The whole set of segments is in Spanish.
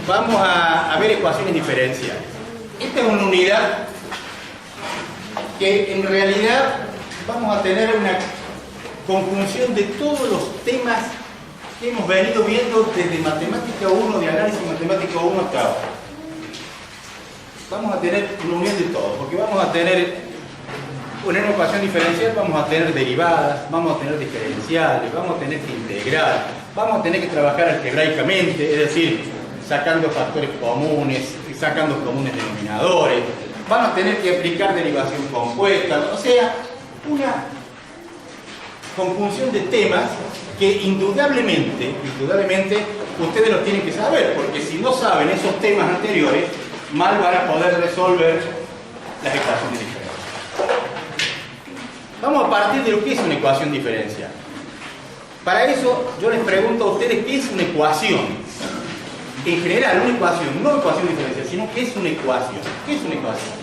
vamos a ver ecuaciones diferenciales. Esta es una unidad que en realidad vamos a tener una conjunción de todos los temas que hemos venido viendo desde matemática 1, de análisis matemático 1 hasta ahora. Vamos a tener una unión de todo, porque vamos a tener una ecuación diferencial, vamos a tener derivadas, vamos a tener diferenciales, vamos a tener que integrar, vamos a tener que trabajar algebraicamente, es decir, sacando factores comunes, sacando comunes denominadores, vamos a tener que aplicar derivación compuesta, o sea, una conjunción de temas que indudablemente ustedes los tienen que saber, porque si no saben esos temas anteriores, mal van a poder resolver las ecuaciones diferenciales. Vamos a partir de lo que es una ecuación diferencial. Para eso yo les pregunto a ustedes qué es una ecuación. En general, una ecuación, no ecuación diferencial, sino qué es una ecuación. ¿Qué es una ecuación?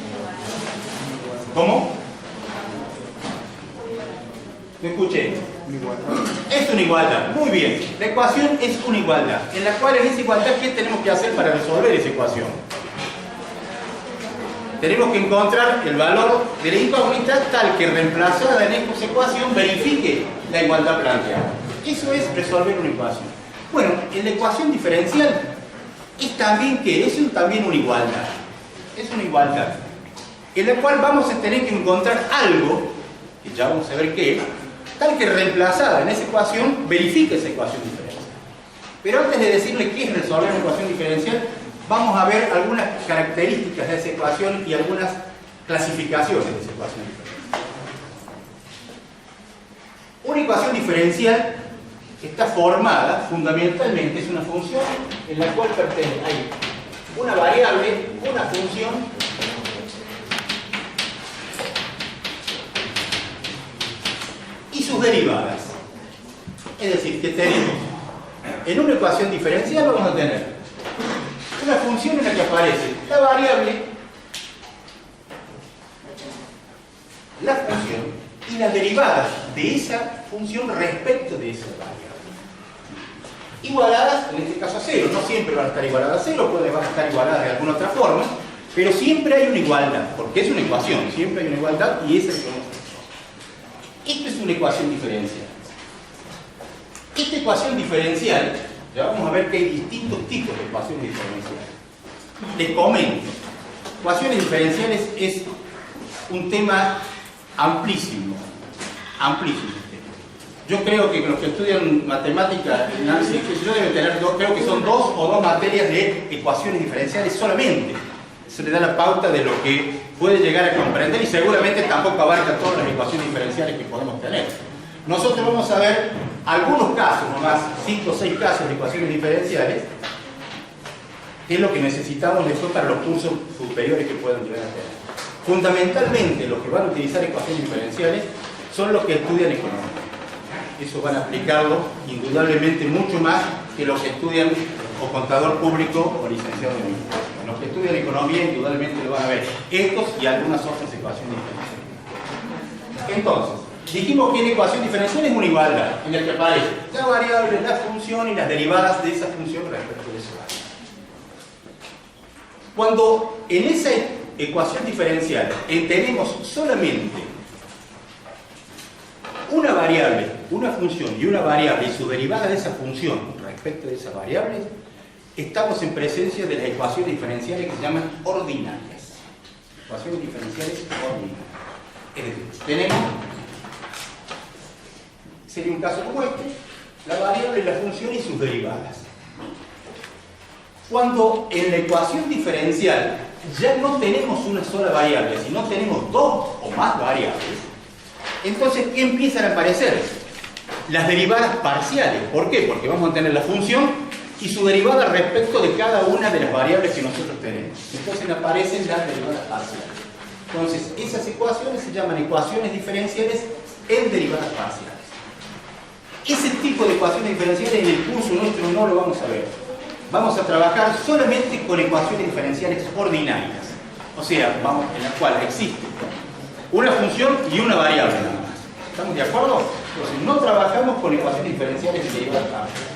¿Cómo? ¿Me escuché? Es una igualdad. Muy bien. La ecuación es una igualdad. En la cual, en esa igualdad, ¿qué tenemos que hacer para resolver esa ecuación? Tenemos que encontrar el valor de la incógnita tal que reemplazada en esa ecuación verifique la igualdad planteada. Eso es resolver una ecuación. Bueno, en la ecuación diferencial es también ¿qué? Es también una igualdad. Es una igualdad. En la cual vamos a tener que encontrar algo, que ya vamos a ver qué, tal que reemplazada en esa ecuación verifique esa ecuación diferencial. Pero antes de decirle qué es resolver una ecuación diferencial, vamos a ver algunas características de esa ecuación y algunas clasificaciones de esa ecuación diferencial. Una ecuación diferencial está formada, fundamentalmente, es una función en la cual pertenece hay una variable, una función y sus derivadas. Es decir, que tenemos en una ecuación diferencial vamos a tener una función en la que aparece la variable, la función y las derivadas de esa función respecto de esa variable. Igualadas, en este caso a cero. No siempre van a estar igualadas a cero, van a estar igualadas de alguna otra forma, pero siempre hay una igualdad, porque es una ecuación, siempre hay una igualdad y esa es la que vamos a hacer. Esto es una ecuación diferencial. Esta ecuación diferencial, ya vamos a ver que hay distintos tipos de ecuaciones diferenciales. Les comento, ecuaciones diferenciales es un tema amplísimo, amplísimo. Yo creo que los que estudian matemática y análisis yo deben tener creo que son dos o dos materias de ecuaciones diferenciales solamente. Eso le da la pauta de lo que puede llegar a comprender y seguramente tampoco abarca todas las ecuaciones diferenciales que podemos tener. Nosotros vamos a ver algunos casos, nomás 5 o 6 casos de ecuaciones diferenciales, que es lo que necesitamos después para los cursos superiores que puedan llegar a tener. Fundamentalmente, los que van a utilizar ecuaciones diferenciales son los que estudian economía. Eso van a aplicarlo indudablemente mucho más que los que estudian o contador público o licenciado en administración. Los que estudian economía indudablemente lo van a ver. Estos y algunas otras ecuaciones diferenciales. Entonces, dijimos que una ecuación diferencial es una igualdad en la que aparece la variable, la función y las derivadas de esa función respecto de esa variable. Cuando en esa ecuación diferencial tenemos solamente una variable, una función y una variable y su derivada de esa función respecto de esa variable, estamos en presencia de las ecuaciones diferenciales que se llaman ordinarias. Ecuaciones diferenciales ordinarias. Es decir, tenemos, sería un caso como este, la variable, la función y sus derivadas. Cuando en la ecuación diferencial ya no tenemos una sola variable, sino tenemos dos o más variables, entonces, ¿qué empiezan a aparecer? Las derivadas parciales. ¿Por qué? Porque vamos a tener la función y su derivada respecto de cada una de las variables que nosotros tenemos. Entonces aparecen las derivadas parciales. Entonces, esas ecuaciones se llaman ecuaciones diferenciales en derivadas parciales. Ese tipo de ecuaciones diferenciales en el curso nuestro no lo vamos a ver. Vamos a trabajar solamente con ecuaciones diferenciales ordinarias. O sea, en la cual existe una función y una variable nada más. ¿Estamos de acuerdo? Entonces, no trabajamos con ecuaciones diferenciales de derivadas parciales.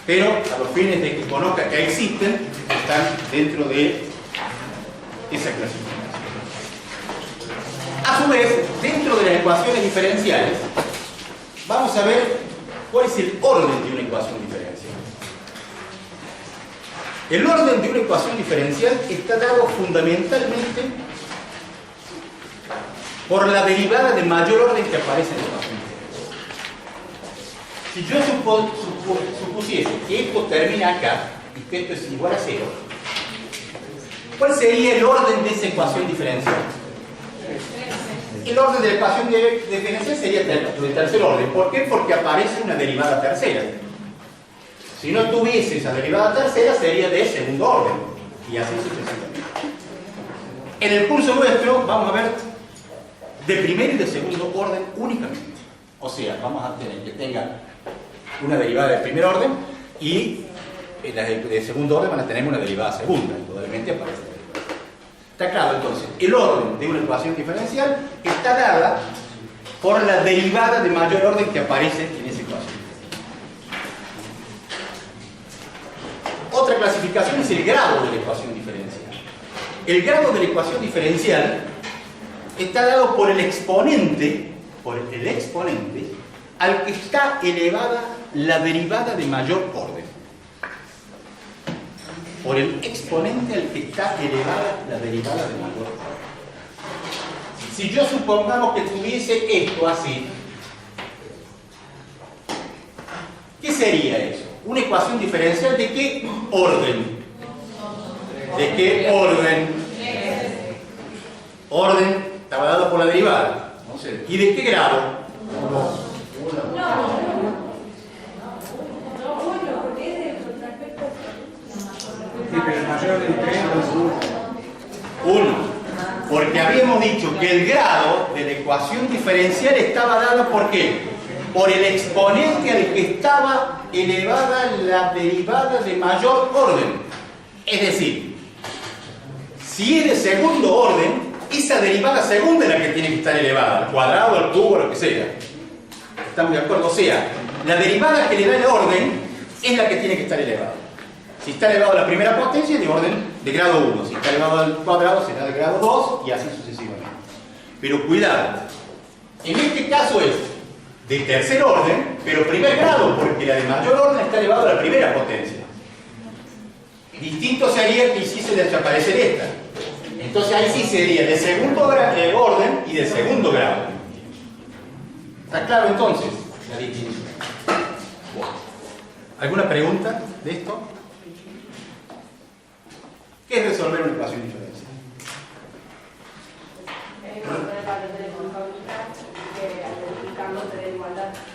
pero a los fines de que conozca que existen, están dentro de esa clasificación. A su vez, dentro de las ecuaciones diferenciales, vamos a ver cuál es el orden de una ecuación diferencial. El orden de una ecuación diferencial está dado fundamentalmente por la derivada de mayor orden que aparece en la ecuación diferencial. Si yo supusiese que esto termina acá y que esto es igual a 0, ¿cuál sería el orden de esa ecuación diferencial? El orden de la ecuación diferencial sería de tercer orden. ¿Por qué? Porque aparece una derivada tercera. Si no tuviese esa derivada tercera, sería de segundo orden. Y así sucesivamente. En el curso nuestro vamos a ver de primer y de segundo orden únicamente. O sea, vamos a tener que tenga una derivada de primer orden y las de segundo orden van a tener una derivada segunda. Indudablemente aparece. Está claro, entonces, el orden de una ecuación diferencial está dada por la derivada de mayor orden que aparece en esa ecuación. Otra clasificación es el grado de la ecuación diferencial. El grado de la ecuación diferencial está dado por el exponente al que está elevada la derivada de mayor orden. Por el exponente al que está elevada la derivada de mayor orden. Si yo supongamos que tuviese esto así, ¿qué sería eso? Una ecuación diferencial ¿de qué orden? ¿De qué orden? Orden estaba dado por la derivada. No sé. ¿Y de qué grado? Sí, pero el mayor de 3 es 1. Porque habíamos dicho que el grado de la ecuación diferencial estaba dado ¿por qué? Por el exponente al que estaba elevada la derivada de mayor orden. Es decir, si es de segundo orden, esa derivada segunda es la que tiene que estar elevada, al cuadrado, al cubo, lo que sea. ¿Estamos de acuerdo? O sea, la derivada que le da el orden es la que tiene que estar elevada. Si está elevado a la primera potencia, es de orden de grado 1. Si está elevado al cuadrado, será de grado 2 y así sucesivamente. Pero cuidado, en este caso es de tercer orden, pero primer grado, porque la de mayor orden está elevada a la primera potencia. Distinto sería que hiciese desaparecer esta. Entonces ahí sí sería de segundo orden y de segundo grado. ¿Está claro entonces la distinción? ¿Alguna pregunta de esto? ¿Qué es resolver una ecuación diferencial?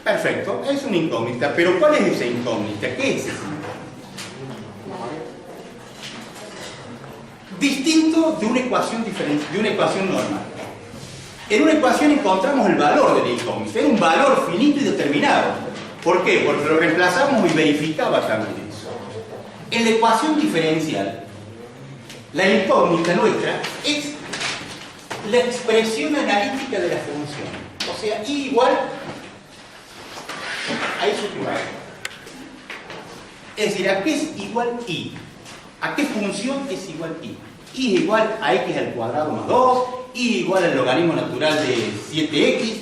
Perfecto, es una incógnita, pero ¿cuál es esa incógnita? ¿Qué es esa incógnita? Distinto de una ecuación de una ecuación normal. En una ecuación encontramos el valor de la incógnita, es un valor finito y determinado. ¿Por qué? Porque lo reemplazamos y verificaba también eso. En la ecuación diferencial, la incógnita nuestra es la expresión analítica de la función. O sea, y igual a eso que va. Es decir, ¿a qué es igual y? ¿A qué función es igual y? Y es igual a x al cuadrado más 2, y igual al logaritmo natural de 7x,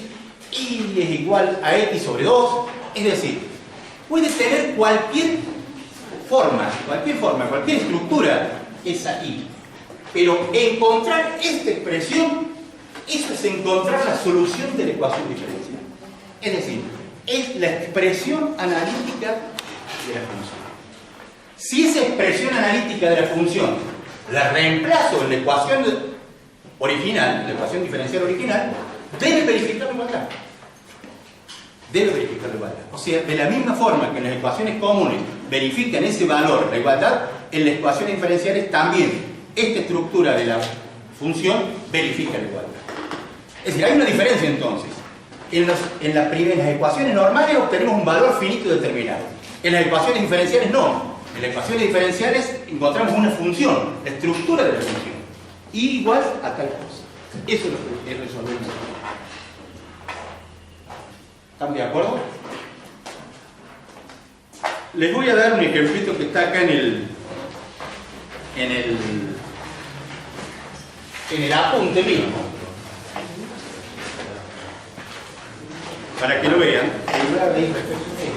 y es igual a x sobre 2. Es decir, puede tener cualquier forma, cualquier estructura esa y. Pero encontrar esta expresión, eso es encontrar la solución de la ecuación diferencial. Es decir, es la expresión analítica de la función. Si esa expresión analítica de la función la reemplazo en la ecuación original, la ecuación diferencial original, debe verificar la igualdad. Debe verificar la igualdad. O sea, de la misma forma que en las ecuaciones comunes verifican ese valor, la igualdad, en las ecuaciones diferenciales también esta estructura de la función verifica la igualdad. Es decir, hay una diferencia entonces. En las ecuaciones normales obtenemos un valor finito determinado. En las ecuaciones diferenciales no. En las ecuaciones diferenciales encontramos una función, la estructura de la función. Y igual a tal cosa. Eso es lo que es resolver. ¿Están de acuerdo? Les voy a dar un ejemplito que está acá en el apunte mismo, para que lo vean. Derivada de y respecto de x.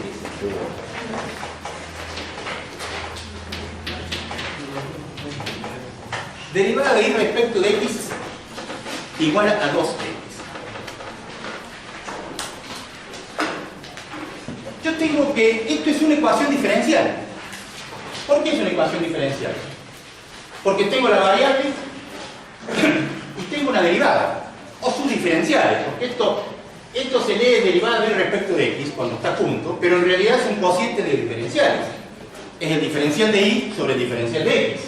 Derivada de y respecto de x igual a 2x. Yo tengo que, esto es una ecuación diferencial. ¿Por qué es una ecuación diferencial? Porque tengo la variable y tengo una derivada, o sus diferenciales, porque esto se lee derivada de respecto de x cuando está junto, pero en realidad es un cociente de diferenciales. Es el diferencial de y sobre el diferencial de x.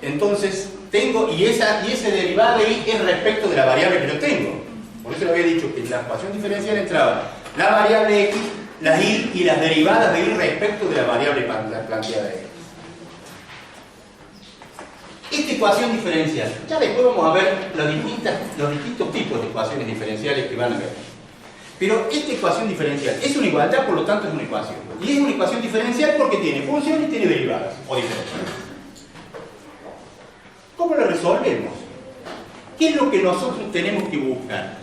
Entonces, tengo, y esa derivada de y es respecto de la variable que yo tengo. Por eso le había dicho que en la ecuación diferencial entraba la variable x, las y y las derivadas de y respecto de la variable planteada de x. Esta ecuación diferencial, ya después vamos a ver los distintos tipos de ecuaciones diferenciales que van a ver. Pero esta ecuación diferencial es una igualdad, por lo tanto es una ecuación. Y es una ecuación diferencial porque tiene función y tiene derivadas, o diferenciales. ¿Cómo lo resolvemos? ¿Qué es lo que nosotros tenemos que buscar?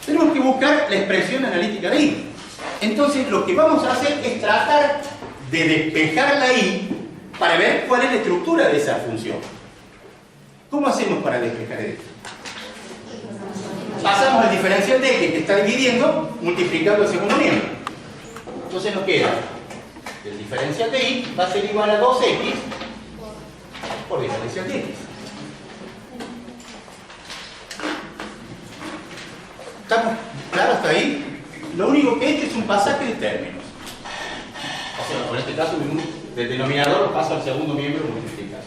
Tenemos que buscar la expresión analítica de y. Entonces lo que vamos a hacer es tratar de despejar la y para ver cuál es la estructura de esa función. ¿Cómo hacemos para despejar esto? Pasamos el diferencial de x que está dividiendo, multiplicando el segundo miembro. Entonces nos queda el diferencial de y va a ser igual a 2x por diferencial de x. ¿Estamos claros hasta ahí? Lo único que he hecho es un pasaje de términos. O sea, en este caso, del denominador paso al segundo miembro multiplicado.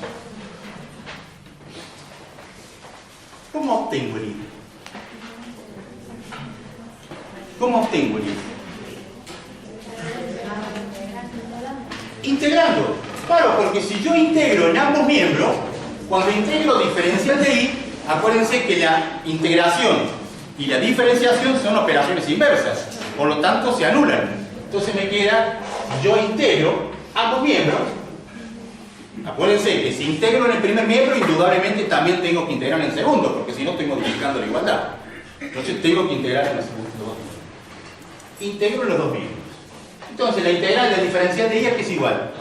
¿Cómo obtengo el y? ¿Cómo obtengo el y? Integrando. Claro, porque si yo integro en ambos miembros, cuando integro diferencial de y, acuérdense que la integración y la diferenciación son operaciones inversas, por lo tanto se anulan. Entonces me queda, yo integro ambos miembros. Acuérdense que si integro en el primer miembro, indudablemente también tengo que integrar en el segundo, porque si no estoy modificando la igualdad. Entonces tengo que integrar en el segundo. Integro en los dos miembros. Entonces la integral del diferencial de y es igual.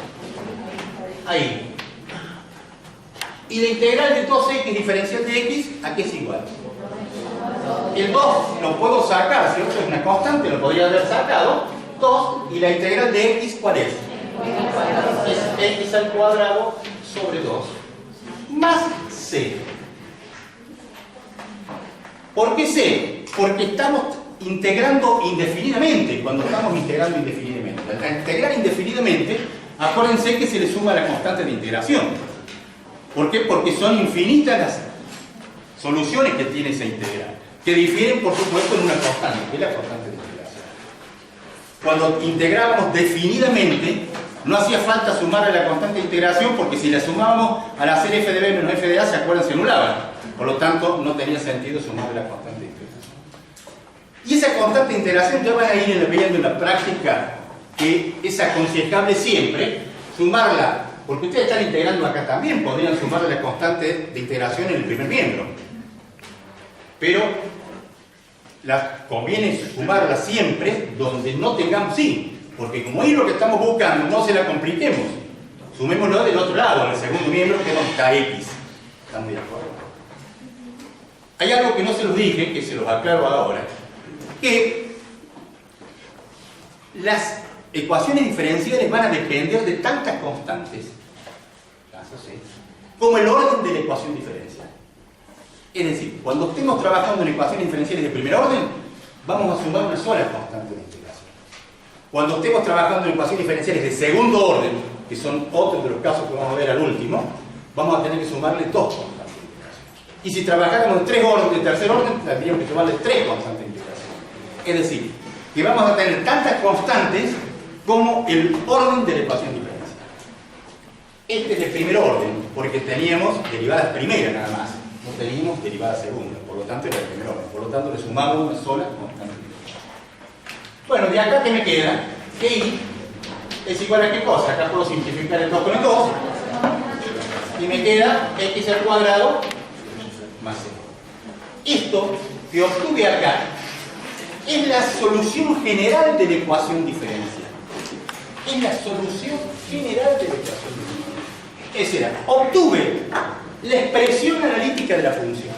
Ahí. Y la integral de 2x diferencial de x, ¿a qué es igual? El 2 lo puedo sacar, si es una constante, lo podría haber sacado. 2, y la integral de x, ¿cuál es? Es x al cuadrado sobre 2 más c. ¿Por qué c? Porque estamos integrando indefinidamente, cuando estamos integrando indefinidamente. Al integrar indefinidamente, acuérdense que se le suma la constante de integración. ¿Por qué? Porque son infinitas las soluciones que tiene esa integral, que difieren, por supuesto, en una constante, que es la constante de integración. Cuando integrábamos definidamente, no hacía falta sumarle la constante de integración, porque si la sumábamos al hacer f de b menos f de a, se acuerdan, se anulaban. Por lo tanto, no tenía sentido sumarle la constante de integración. Y esa constante de integración ya van a ir viendo en la práctica que es aconsejable siempre sumarla, porque ustedes están integrando acá también, podrían sumarle la constante de integración en el primer miembro. Pero conviene sumarla siempre donde no tengamos y, porque como es lo que estamos buscando, no se la compliquemos. Sumémoslo del otro lado, en el segundo miembro, que es donde está x. ¿Están de acuerdo? Hay algo que no se los dije, que se los aclaro ahora, que las ecuaciones diferenciales van a depender de tantas constantes, como el orden de la ecuación diferencial. Es decir, cuando estemos trabajando en ecuaciones diferenciales de primer orden, vamos a sumar una sola constante de integración. Cuando estemos trabajando en ecuaciones diferenciales de segundo orden, que son otros de los casos que vamos a ver al último, vamos a tener que sumarle dos constantes de integración. Y si trabajáramos en tres orden, de tercer orden, tendríamos que sumarle tres constantes de integración. Es decir, que vamos a tener tantas constantes como el orden de la ecuación diferencial. Este es el primer orden, porque teníamos derivadas primeras nada más, no teníamos derivadas segundas, por lo tanto era el primer orden, por lo tanto le sumamos una sola constante. Bueno, de acá, ¿qué me queda? que I es igual a qué cosa. Acá puedo simplificar el 2 con el 2 y me queda x al cuadrado más c. Esto que obtuve acá es la solución general de la ecuación diferencial. Es la solución general de la ecuación diferencial. Es decir, obtuve la expresión analítica de la función.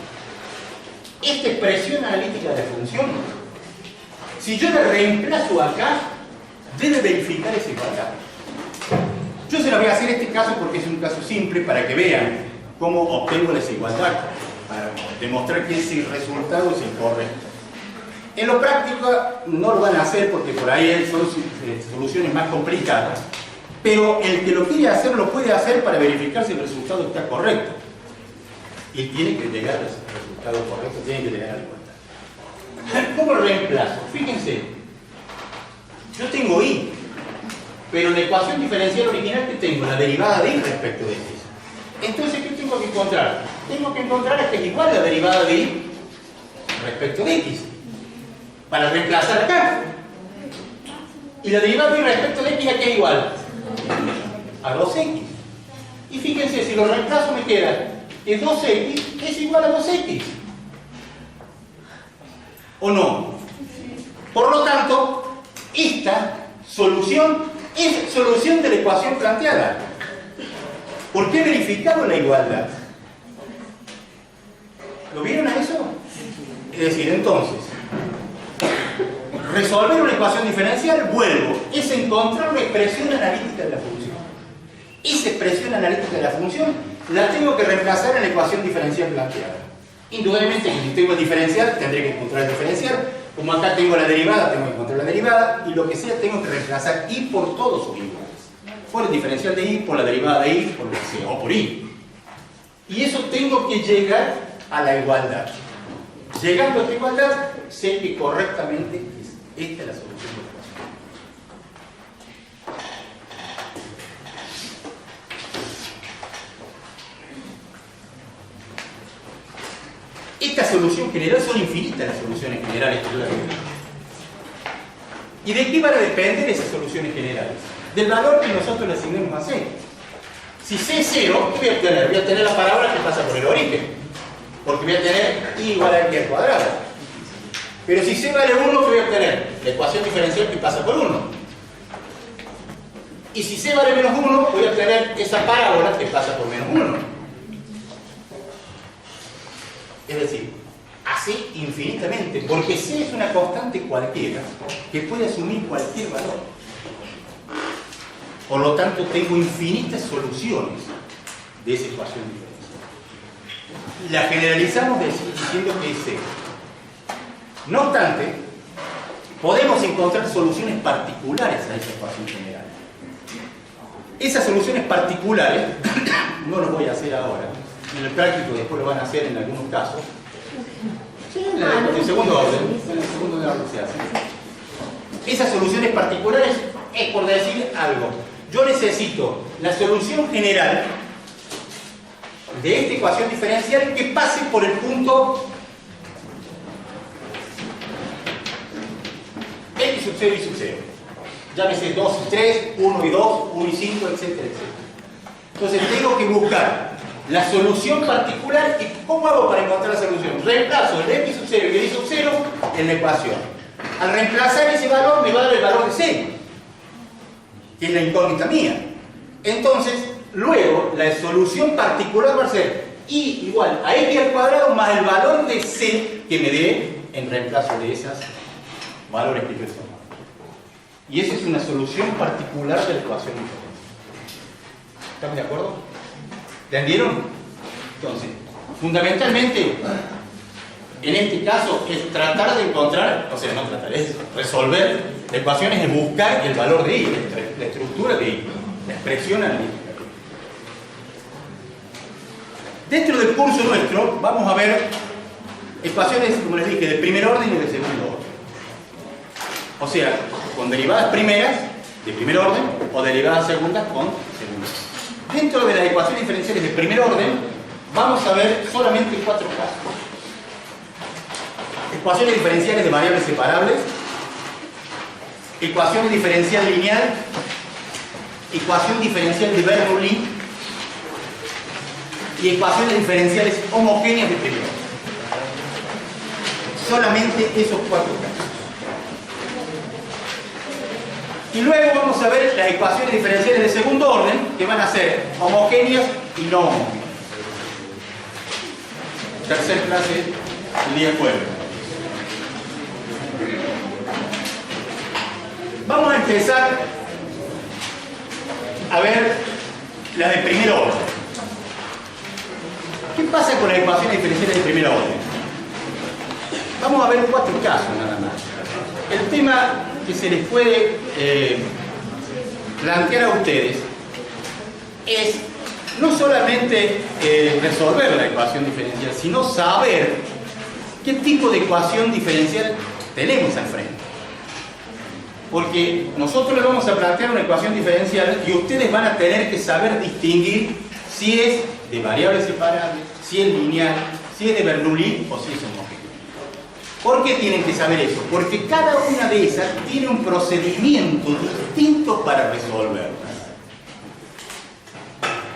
Esta expresión analítica de la función, si yo la reemplazo acá, debe verificar esa igualdad. Yo se la voy a hacer en este caso porque es un caso simple para que vean cómo obtengo la desigualdad, para demostrar que ese resultado es incorrecto. En lo práctico no lo van a hacer porque por ahí son soluciones más complicadas, pero el que lo quiere hacer lo puede hacer para verificar si el resultado está correcto. Y tiene que llegar al resultado correcto, tiene que llegar a la igualdad. ¿Cómo lo reemplazo? Fíjense, yo tengo I, pero en la ecuación diferencial original que tengo, la derivada de I respecto de X. Entonces, ¿qué tengo que encontrar? Tengo que encontrar que es igual la derivada de I respecto de X, para reemplazar acá. Y la derivada de I respecto de X ¿a qué es igual? A 2X. Y fíjense, si lo reemplazo me queda que 2X es igual a 2X. ¿O no? Por lo tanto, esta solución es solución de la ecuación planteada. ¿Por qué he verificado la igualdad? ¿Lo vieron a eso? Es decir, entonces, resolver una ecuación diferencial, vuelvo, es encontrar una expresión analítica de la función. Esa expresión analítica de la función la tengo que reemplazar en la ecuación diferencial planteada. Indudablemente, si tengo el diferencial, tendré que encontrar el diferencial. Como acá tengo la derivada, tengo que encontrar la derivada. Y lo que sea, tengo que reemplazar I por todos sus iguales. Por el diferencial de I, por la derivada de I, por lo que sea, o por I. Y eso tengo que llegar a la igualdad. Llegando a esta igualdad, sé que correctamente esta es la solución de la ecuación. Esta solución general son infinitas las soluciones generales que yo les digo. ¿Y de qué van a depender esas soluciones generales? Del valor que nosotros le asignemos a C. Si C es 0, ¿qué voy a obtener? Voy a obtener la parábola que pasa por el origen. Porque voy a tener I igual a X al cuadrado. Pero si C vale 1, ¿qué voy a obtener? La ecuación diferencial que pasa por 1. Y si C vale menos 1, voy a obtener esa parábola que pasa por menos 1. Es decir, así infinitamente, porque C es una constante cualquiera que puede asumir cualquier valor. Por lo tanto, tengo infinitas soluciones de esa ecuación diferencial. La generalizamos diciendo que es C. No obstante, podemos encontrar soluciones particulares a esa ecuación general. Esas soluciones particulares, no lo voy a hacer ahora, en el práctico después lo van a hacer en algunos casos. Sí, en el segundo orden. En el segundo orden se hace. Esas soluciones particulares es por decir algo. Yo necesito la solución general de esta ecuación diferencial que pase por el punto X sub 0 y sub 0. Llámese 2 y 3, 1 y 2, 1 y 5, etcétera, etcétera. Entonces tengo que buscar la solución particular. ¿Y cómo hago para encontrar la solución? Reemplazo el X sub 0 y el Y sub 0 en la ecuación. Al reemplazar ese valor me va a dar el valor de C, que es la incógnita mía. Entonces, luego, la solución particular va a ser I igual a X al cuadrado más el valor de C que me dé en reemplazo de esos valores que yo he tomado. Y esa es una solución particular de la ecuación diferencial. ¿Estamos de acuerdo? ¿Entendieron? Entonces, fundamentalmente, en este caso es tratar de encontrar, o sea, no tratar, es resolver la ecuación, es buscar el valor de I, la estructura de I, la expresión analítica. Dentro del curso nuestro vamos a ver ecuaciones, como les dije, de primer orden y de segundo orden. O sea, con derivadas primeras de primer orden o derivadas segundas con segundo. Dentro de las ecuaciones diferenciales de primer orden vamos a ver solamente 4 casos. Ecuaciones diferenciales de variables separables, ecuación diferencial lineal, ecuación diferencial de Bernoulli y ecuaciones diferenciales homogéneas de primer orden. Solamente esos 4 casos. Y luego vamos a ver las ecuaciones diferenciales de segundo orden, que van a ser homogéneas y no homogéneas. Tercer clase, el día jueves. Vamos a empezar a ver la de primer orden. ¿Qué pasa con las ecuaciones diferenciales de primer orden? Vamos a ver 4 casos nada más. El tema que se les puede plantear a ustedes es no solamente resolver la ecuación diferencial, sino saber qué tipo de ecuación diferencial tenemos al frente. Porque nosotros les vamos a plantear una ecuación diferencial y ustedes van a tener que saber distinguir si es de variables separables, si es lineal, si es de Bernoulli o si es homogéneo. ¿Por qué tienen que saber eso? Porque cada una de esas tiene un procedimiento distinto para resolverlas.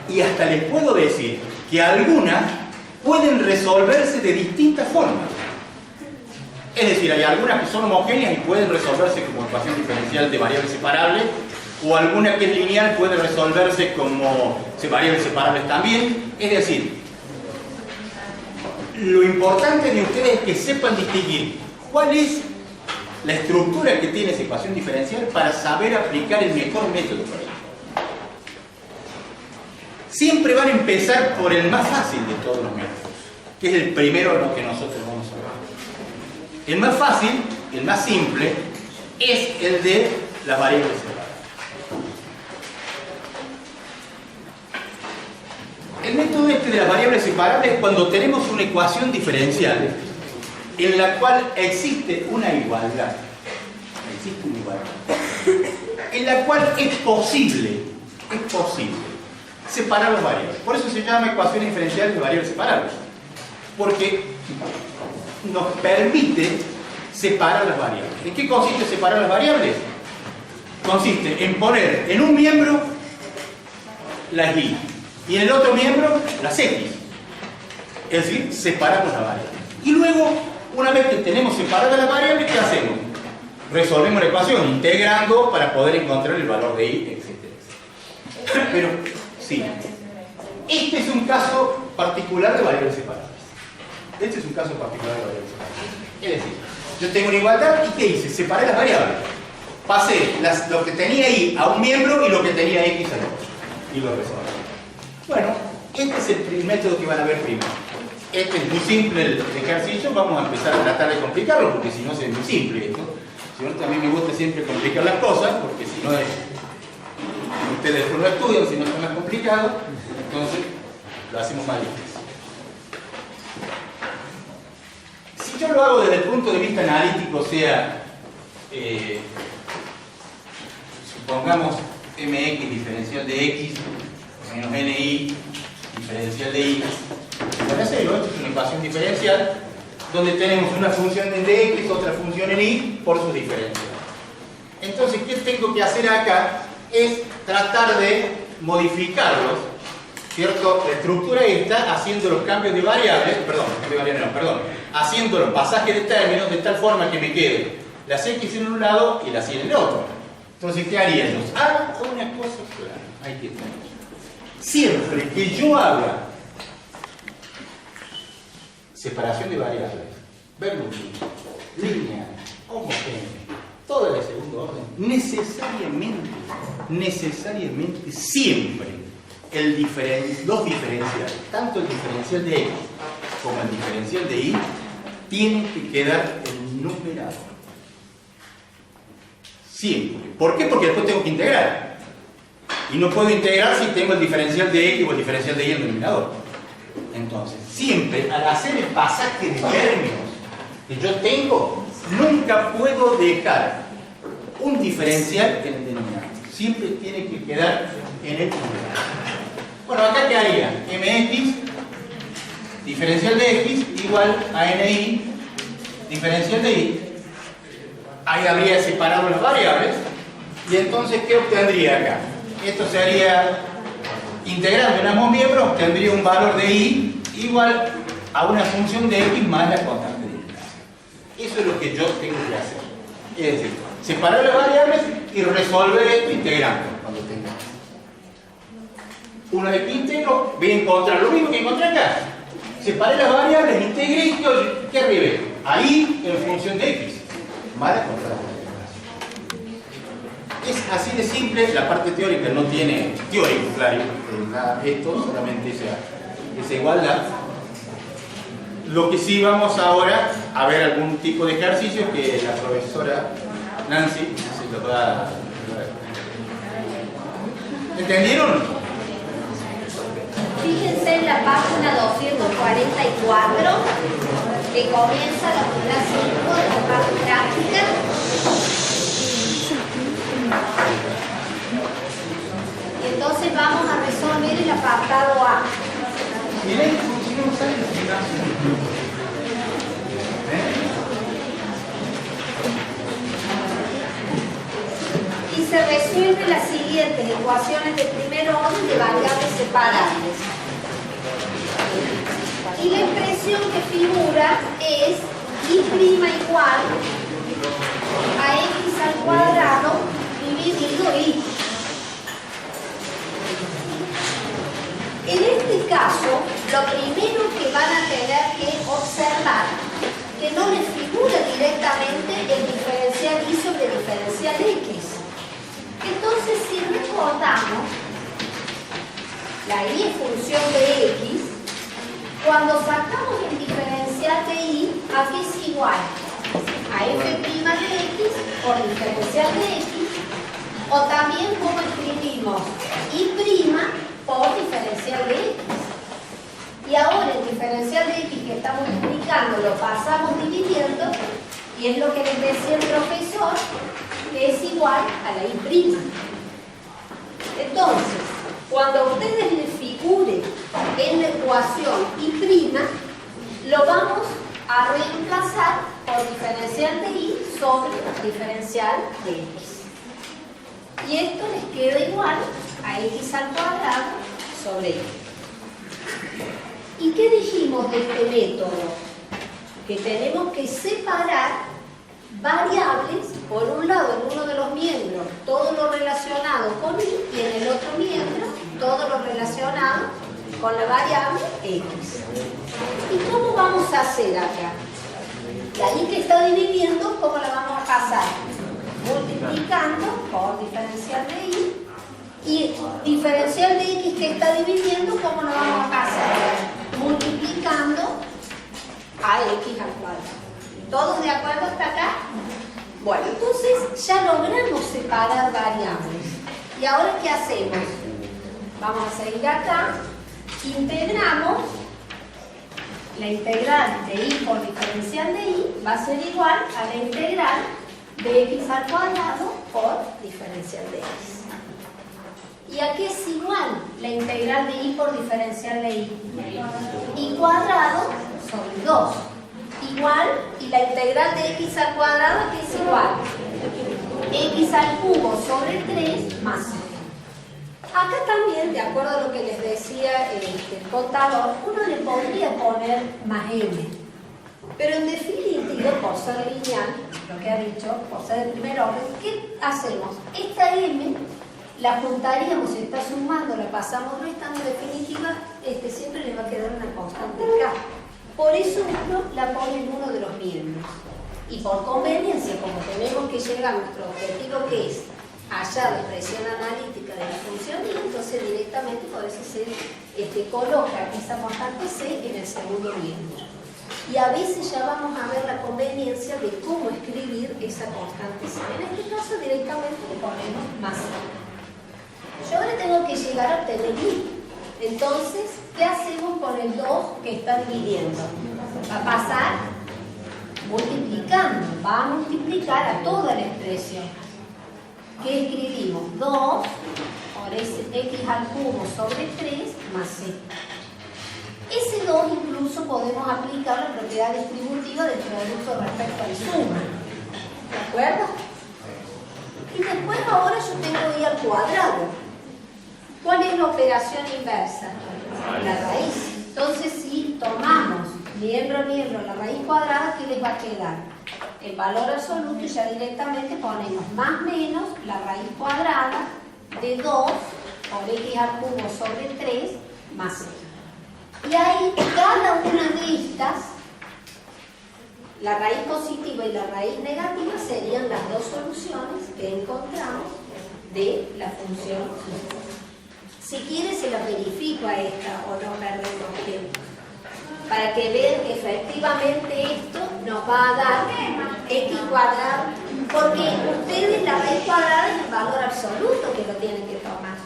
Y hasta les puedo decir que algunas pueden resolverse de distintas formas. Es decir, hay algunas que son homogéneas y pueden resolverse como ecuación diferencial de variables separables, o alguna que es lineal puede resolverse como variables separables también. Es decir, lo importante de ustedes es que sepan distinguir cuál es la estructura que tiene esa ecuación diferencial para saber aplicar el mejor método para ello. Siempre van a empezar por el más fácil de todos los métodos, que es el primero en lo que nosotros vamos a ver. El más fácil, el más simple, es el de las variables separables. El método este de las variables separables es cuando tenemos una ecuación diferencial en la cual existe una igualdad. Existe una igualdad. En la cual es posible separar las variables. Por eso se llama ecuación diferencial de variables separables. Porque nos permite separar las variables. ¿En qué consiste separar las variables? Consiste en poner en un miembro las y en el otro miembro las x. Es decir, separamos las variables. Y luego, una vez que tenemos separadas las variables, ¿qué hacemos? Resolvemos la ecuación integrando para poder encontrar el valor de y, etc. Pero, sí. Este es un caso particular de variables separadas. Este es un caso particular de variables separadas. Es decir, yo tengo una igualdad y ¿qué hice? Separé las variables. Pasé lo que tenía y a un miembro y lo que tenía x al otro. Y lo resolví. Bueno, este es el método que van a ver primero. Este es muy simple el ejercicio. Vamos a empezar a tratar de complicarlo porque si no es muy simple esto. Si no, también me gusta siempre complicar las cosas porque si no es... Ustedes no lo estudian, si no es más complicado, entonces lo hacemos más difícil. Si yo lo hago desde el punto de vista analítico, o sea, supongamos mx diferencial de x menos ni diferencial de y, para hacerlo, esto es una ecuación diferencial donde tenemos una función en dx, otra función en y por sus diferencias. Entonces, ¿qué tengo que hacer acá? Es tratar de modificarlos, ¿cierto? La estructura esta, haciendo los cambios de variables, haciendo los pasajes de términos de tal forma que me queden las x en un lado y las y en el otro. Entonces, ¿qué haríamos? Una cosa clara, ahí que tenemos. Siempre que yo haga separación de variables, Bernoulli, lineal, homogénea, toda de segundo orden, necesariamente siempre los diferenciales, tanto el diferencial de x como el diferencial de y, tienen que quedar en numerador. Siempre. ¿Por qué? Porque después tengo que integrar. Y no puedo integrar si tengo el diferencial de x o el diferencial de y en el denominador. Entonces, siempre al hacer el pasaje de términos que yo tengo, nunca puedo dejar un diferencial en el denominador. Siempre tiene que quedar en el numerador. Bueno, acá ¿qué haría? mx diferencial de x igual a ni diferencial de y. ahí habría separado las variables, y entonces, ¿qué obtendría acá? Esto se haría, integrando en ambos miembros, obtendría un valor de y igual a una función de x más la constante de integración. Eso es lo que yo tengo que hacer. Es decir, separar las variables y resolver esto integrando cuando tenga. Una vez que integro, voy a encontrar lo mismo que encontré acá. Separé las variables, integré y ¿qué arribé? Ahí en función de x. Más la constante de integración. Es así de simple, la parte teórica no tiene teórico, claro. Esto solamente esa igualdad. Lo que sí vamos ahora a ver algún tipo de ejercicio que la profesora Nancy se lo va a... ¿Entendieron? Fíjense en la página 244 que comienza la unidad 5 de la parte práctica. Y entonces vamos a resolver el apartado A. Miren, si no sale la explicación. Y se resuelven las siguientes ecuaciones de primer orden de variables separables. Y la expresión que figura es y' igual a x al cuadrado dividido y. En este caso, lo primero que van a tener que observar que no les figura directamente el diferencial y sobre el diferencial x. Entonces, si recordamos, la y es función de x, cuando sacamos el diferencial de y, ¿a qué es igual? A f' de x por diferencial de x, o también como escribimos y' por diferencial de x. Y ahora el diferencial de x que estamos multiplicando lo pasamos dividiendo, y es lo que les decía el profesor, que es igual a la y'. Entonces, cuando a ustedes les figure en la ecuación y', lo vamos a reemplazar por diferencial de y sobre diferencial de x. Y esto les queda igual a x al cuadrado sobre y. ¿Y qué dijimos de este método? Que tenemos que separar variables, por un lado en uno de los miembros todo lo relacionado con y, y en el otro miembro todo lo relacionado con la variable x. ¿Y cómo vamos a hacer acá? La y que está dividiendo, ¿cómo la vamos a pasar? Multiplicando por diferencial de y. Y diferencial de x que está dividiendo, ¿cómo lo vamos a pasar? Multiplicando a x al cuadrado. ¿Todos de acuerdo hasta acá? Bueno, entonces ya logramos separar variables. ¿Y ahora qué hacemos? Vamos a seguir acá. Integramos. La integral de y por diferencial de y va a ser igual a la integral de x al cuadrado por diferencial de x. ¿Y a qué es igual la integral de y por diferencial de y? Y cuadrado sobre 2. Igual, y la integral de x al cuadrado, ¿qué es igual? X al cubo sobre 3 más 1. Acá también, de acuerdo a lo que les decía el contador, uno le podría poner más m. Pero en definitiva, por ser lineal, lo que ha dicho, por ser de primer orden, ¿qué hacemos? Esta m la juntaríamos, se está sumando, la pasamos restando, en definitiva, siempre le va a quedar una constante k. Por eso uno la pone en uno de los miembros. Y por conveniencia, como tenemos que llegar a nuestro objetivo, que es hallar la expresión analítica de la función, y entonces directamente por eso se coloca esa constante c en el segundo miembro. Y a veces ya vamos a ver la conveniencia de cómo escribir esa constante c. En este caso directamente le ponemos más c. Yo ahora tengo que llegar a obtener y. Entonces, ¿qué hacemos con el 2 que está dividiendo? Va a pasar multiplicando, va a multiplicar a toda la expresión. ¿Qué escribimos? 2 por x al cubo sobre 3 más c. Ese 2 incluso podemos aplicar la propiedad distributiva del producto respecto al suma. acuerdo? Y después ahora yo tengo y al cuadrado. ¿Cuál es la operación inversa? La raíz. Entonces, si tomamos miembro a miembro la raíz cuadrada, ¿qué les va a quedar? El valor absoluto, y ya directamente ponemos más menos la raíz cuadrada de 2 por x al cubo sobre 3 más x. Y ahí cada una de estas, la raíz positiva y la raíz negativa, serían las dos soluciones que encontramos de la función. Si quiere se la verifico a esta o no perdemos tiempo, para que vean que efectivamente esto nos va a dar x cuadrado, porque ustedes la raíz cuadrada es el valor absoluto que lo tienen que tomar.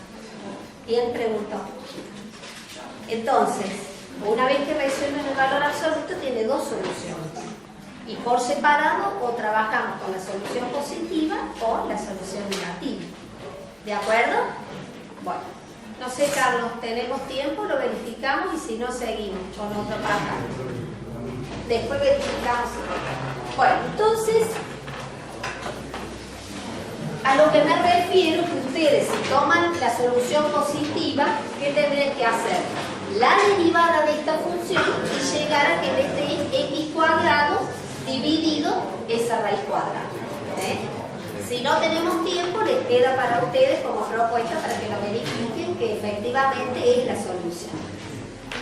¿Quién preguntó? Entonces, una vez que resuelven el valor absoluto, tiene dos soluciones. Y por separado, o trabajamos con la solución positiva o la solución negativa. ¿De acuerdo? Bueno, no sé, Carlos, ¿tenemos tiempo? Lo verificamos y si no, seguimos con otro pasaje. Después verificamos. Bueno, entonces, a lo que me refiero es que ustedes, si toman la solución positiva, ¿qué tendrían que hacer? La derivada de esta función y llegar a que les dé x cuadrado dividido esa raíz cuadrada. Si no tenemos tiempo, les queda para ustedes como propuesta para que lo verifiquen que efectivamente es la solución.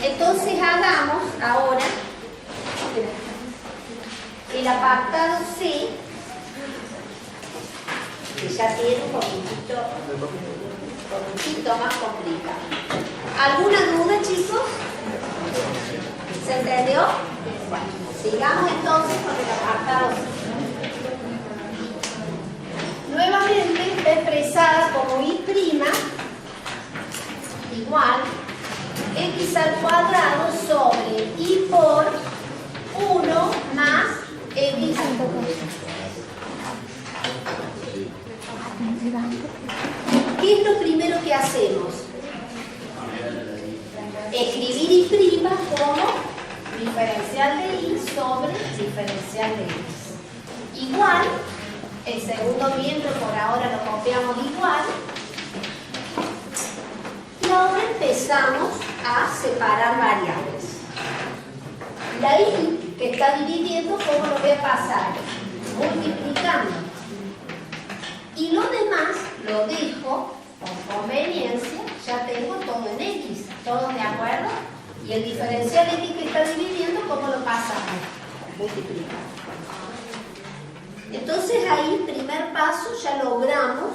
Entonces hagamos ahora el apartado C, que ya tiene un poquitito más complicado. ¿Alguna duda, chicos? ¿Se entendió? Bueno, sigamos entonces con el apartado C. Nuevamente está expresada como y' igual x al cuadrado sobre y por 1 más x al cuadrado. ¿Qué es lo primero que hacemos? Escribir y' como diferencial de y sobre diferencial de x. Igual, el segundo miembro por ahora lo copiamos igual. Y ahora empezamos a separar variables. La y que está dividiendo, ¿cómo lo voy a pasar? Multiplicando. Y lo demás lo dejo por conveniencia, ya tengo todo en x. ¿Todos de acuerdo? Y el diferencial x que está dividiendo, ¿cómo lo pasamos? Multiplicando. Entonces ahí, primer paso, ya logramos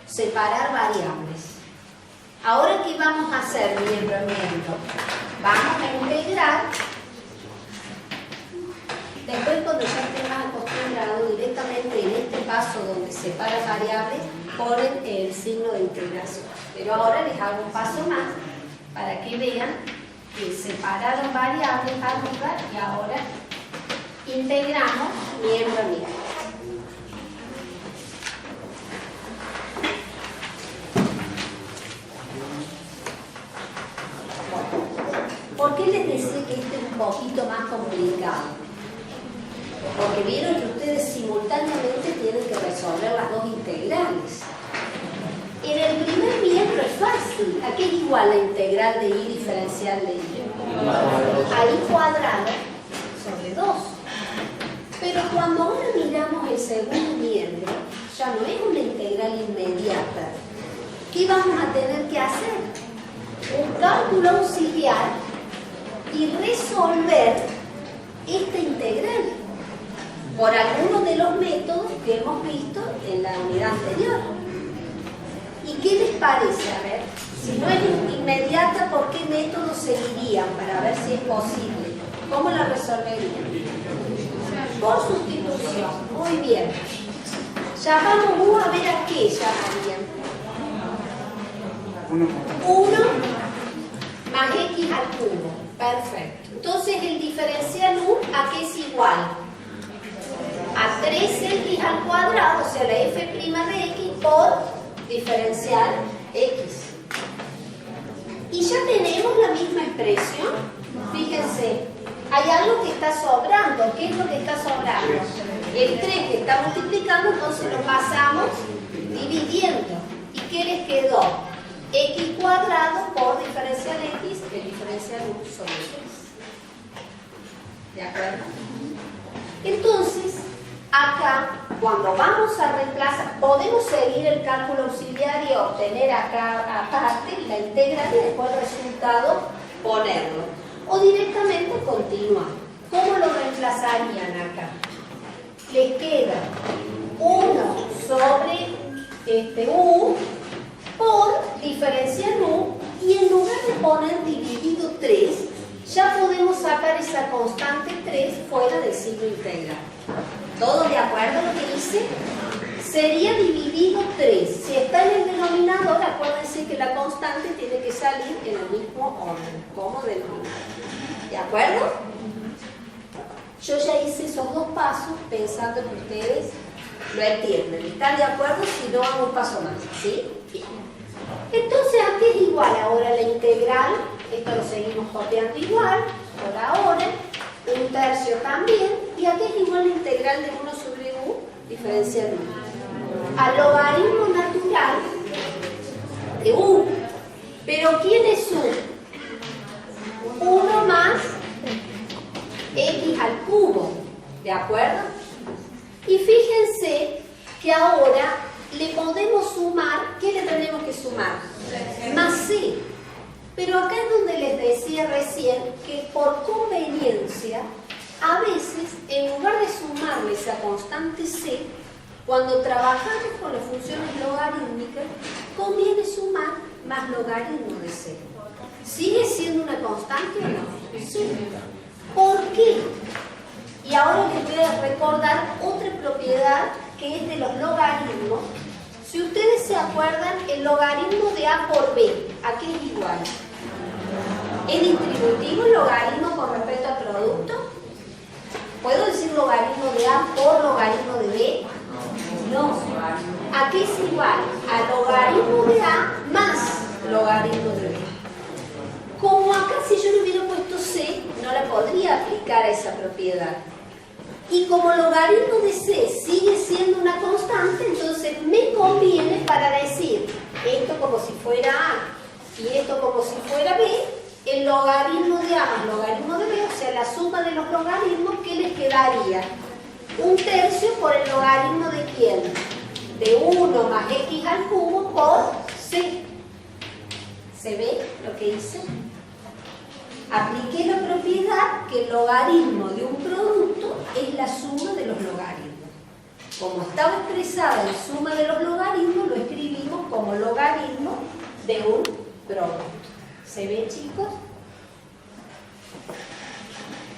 separar variables. Ahora, ¿qué vamos a hacer miembro a miembro? Vamos a integrar. Después, cuando ya estén más acostumbrados, directamente en este paso donde separa variables, ponen el signo de integración. Pero ahora les hago un paso más para que vean que separaron variables arriba y ahora integramos miembro a miembro. ¿Por qué les decía que este es un poquito más complicado? Porque vieron que ustedes simultáneamente tienen que resolver las dos integrales. En el primer miembro es fácil. ¿A qué es igual la integral de y diferencial de y? A y cuadrado sobre 2. Pero cuando ahora miramos el segundo miembro, ya no es una integral inmediata. ¿Qué vamos a tener que hacer? Un cálculo auxiliar y resolver esta integral por alguno de los métodos que hemos visto en la unidad anterior. ¿Y qué les parece? A ver, si no es inmediata, ¿por qué método seguirían para ver si es posible? ¿Cómo la resolverían? Por sustitución. Muy bien. Llamamos U, a ver a qué llamarían. 1 más x al cubo. Perfecto. Entonces el diferencial U, ¿a qué es igual? A 3x al cuadrado, o sea, la f' de x por diferencial x. Y ya tenemos la misma expresión. Fíjense, hay algo que está sobrando. ¿Qué es lo que está sobrando? El 3 que está multiplicando, entonces lo pasamos dividiendo. ¿Y qué les quedó? X cuadrado por diferencial X, el diferencial U sobre 3. ¿De acuerdo? Entonces, acá, cuando vamos a reemplazar, podemos seguir el cálculo auxiliar y obtener acá aparte la integral y después el resultado ponerlo. O directamente continuar. ¿Cómo lo reemplazarían acá? Les queda 1 sobre U por diferencial U, y en lugar de poner dividido 3, ya podemos sacar esa constante 3 fuera del signo integral. ¿Todos de acuerdo lo que dice? Sería dividido 3. Si está en el denominador, acuérdense que la constante tiene que salir en el mismo orden, como denominador. ¿De acuerdo? Yo ya hice esos 2 pasos pensando que ustedes lo entienden. ¿Están de acuerdo? Si no, hago un paso más. ¿Sí? Bien. Entonces, ¿a qué es igual ahora la integral? Esto lo seguimos copiando igual, por ahora. 1/3 también. ¿Y a qué es igual la integral de 1 sobre U? Diferencial U. Al logaritmo natural de U. ¿Pero quién es U? 1 más X al cubo. ¿De acuerdo? Y fíjense que ahora le podemos sumar. ¿Qué le tenemos que sumar? Más C. Pero acá es donde les decía recién que por conveniencia, a veces, en lugar de sumarle esa constante C, cuando trabajamos con las funciones logarítmicas, conviene sumar más logaritmo de C. ¿Sigue siendo una constante o no? Sí. ¿Por qué? Y ahora les voy a recordar otra propiedad que es de los logaritmos. Si ustedes se acuerdan, el logaritmo de A por B, ¿a qué es igual? ¿Es distributivo el logaritmo con respecto al producto? ¿Puedo decir logaritmo de A por logaritmo de B? No. ¿A qué es igual? A logaritmo de A más logaritmo de B. Como acá, si yo le hubiera puesto C, no la podría aplicar a esa propiedad. Y como logaritmo de C sigue siendo una constante, entonces me conviene para decir esto como si fuera A y esto como si fuera B, el logaritmo de A más logaritmo de B, o sea, la suma de los logaritmos, ¿qué les quedaría? 1/3 por el logaritmo de ¿quién? De 1 más X al cubo por C. ¿Se ve lo que hice? Apliqué la propiedad que el logaritmo de un producto es la suma de los logaritmos. Como estaba expresada en suma de los logaritmos, lo escribimos como logaritmo de un producto. ¿Se ve, chicos?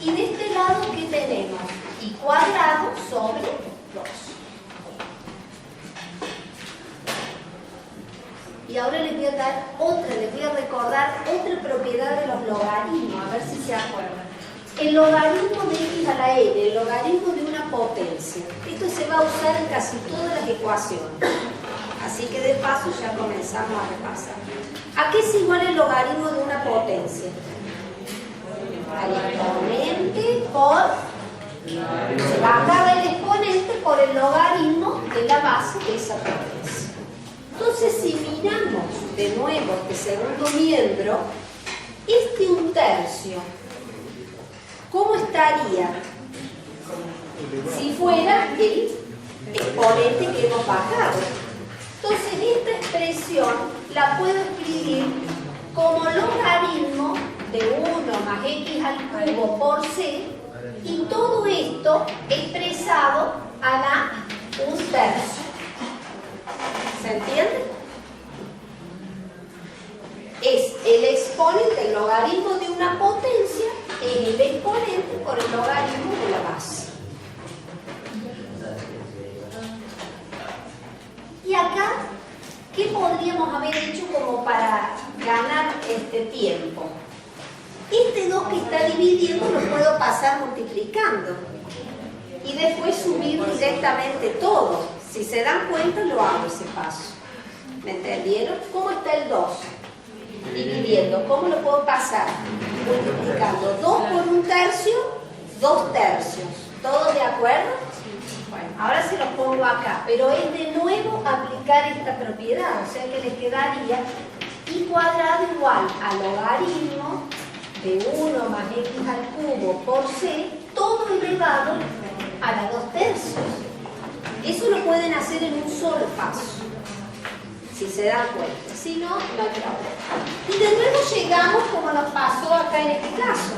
Y de este lado, ¿qué tenemos? Y cuadrado sobre 2. Y ahora les voy a dar les voy a recordar otra propiedad de los logaritmos, a ver si se acuerdan. El logaritmo de X a la N, el logaritmo de una potencia. Esto se va a usar en casi todas las ecuaciones. Así que de paso ya comenzamos a repasar. ¿A qué es igual el logaritmo de una potencia? Al exponente por... Se va a dar el exponente por el logaritmo de la base de esa potencia. Entonces, si miramos de nuevo este segundo miembro, este 1/3, ¿cómo estaría si fuera el exponente que hemos bajado? Entonces, esta expresión la puedo escribir como logaritmo de 1 más X al cubo por C, y todo esto expresado a la 1/3. ¿Se entiende? Es el exponente, el logaritmo de una potencia, es el exponente por el logaritmo de la base. Y acá, ¿qué podríamos haber hecho como para ganar este tiempo? Este 2 que está dividiendo lo puedo pasar multiplicando y después subir directamente todo. Si se dan cuenta, lo hago ese paso. ¿Me entendieron? ¿Cómo está el 2? Dividiendo. ¿Cómo lo puedo pasar? Multiplicando 2 por 1/3, 2/3. ¿Todos de acuerdo? Bueno, ahora se los pongo acá, pero es de nuevo aplicar esta propiedad, o sea que les quedaría y cuadrado igual al logaritmo de 1 más x al cubo por c, todo elevado a la 2/3. Eso lo pueden hacer en un solo paso, si se dan cuenta, si no, no hay problema. Y de nuevo llegamos, como nos pasó acá en este caso,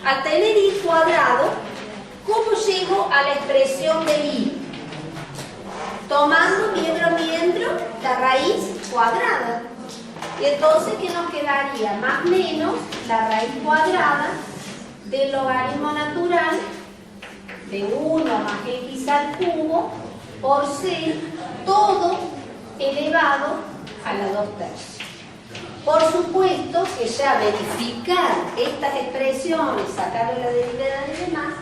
al tener y cuadrado, ¿cómo llego a la expresión de y? Tomando miembro la raíz cuadrada. Y entonces, ¿qué nos quedaría? Más menos la raíz cuadrada del logaritmo natural de 1 más x al cubo por c, todo elevado a la 2/3. Por supuesto que ya verificar estas expresiones, sacarle la derivada y demás,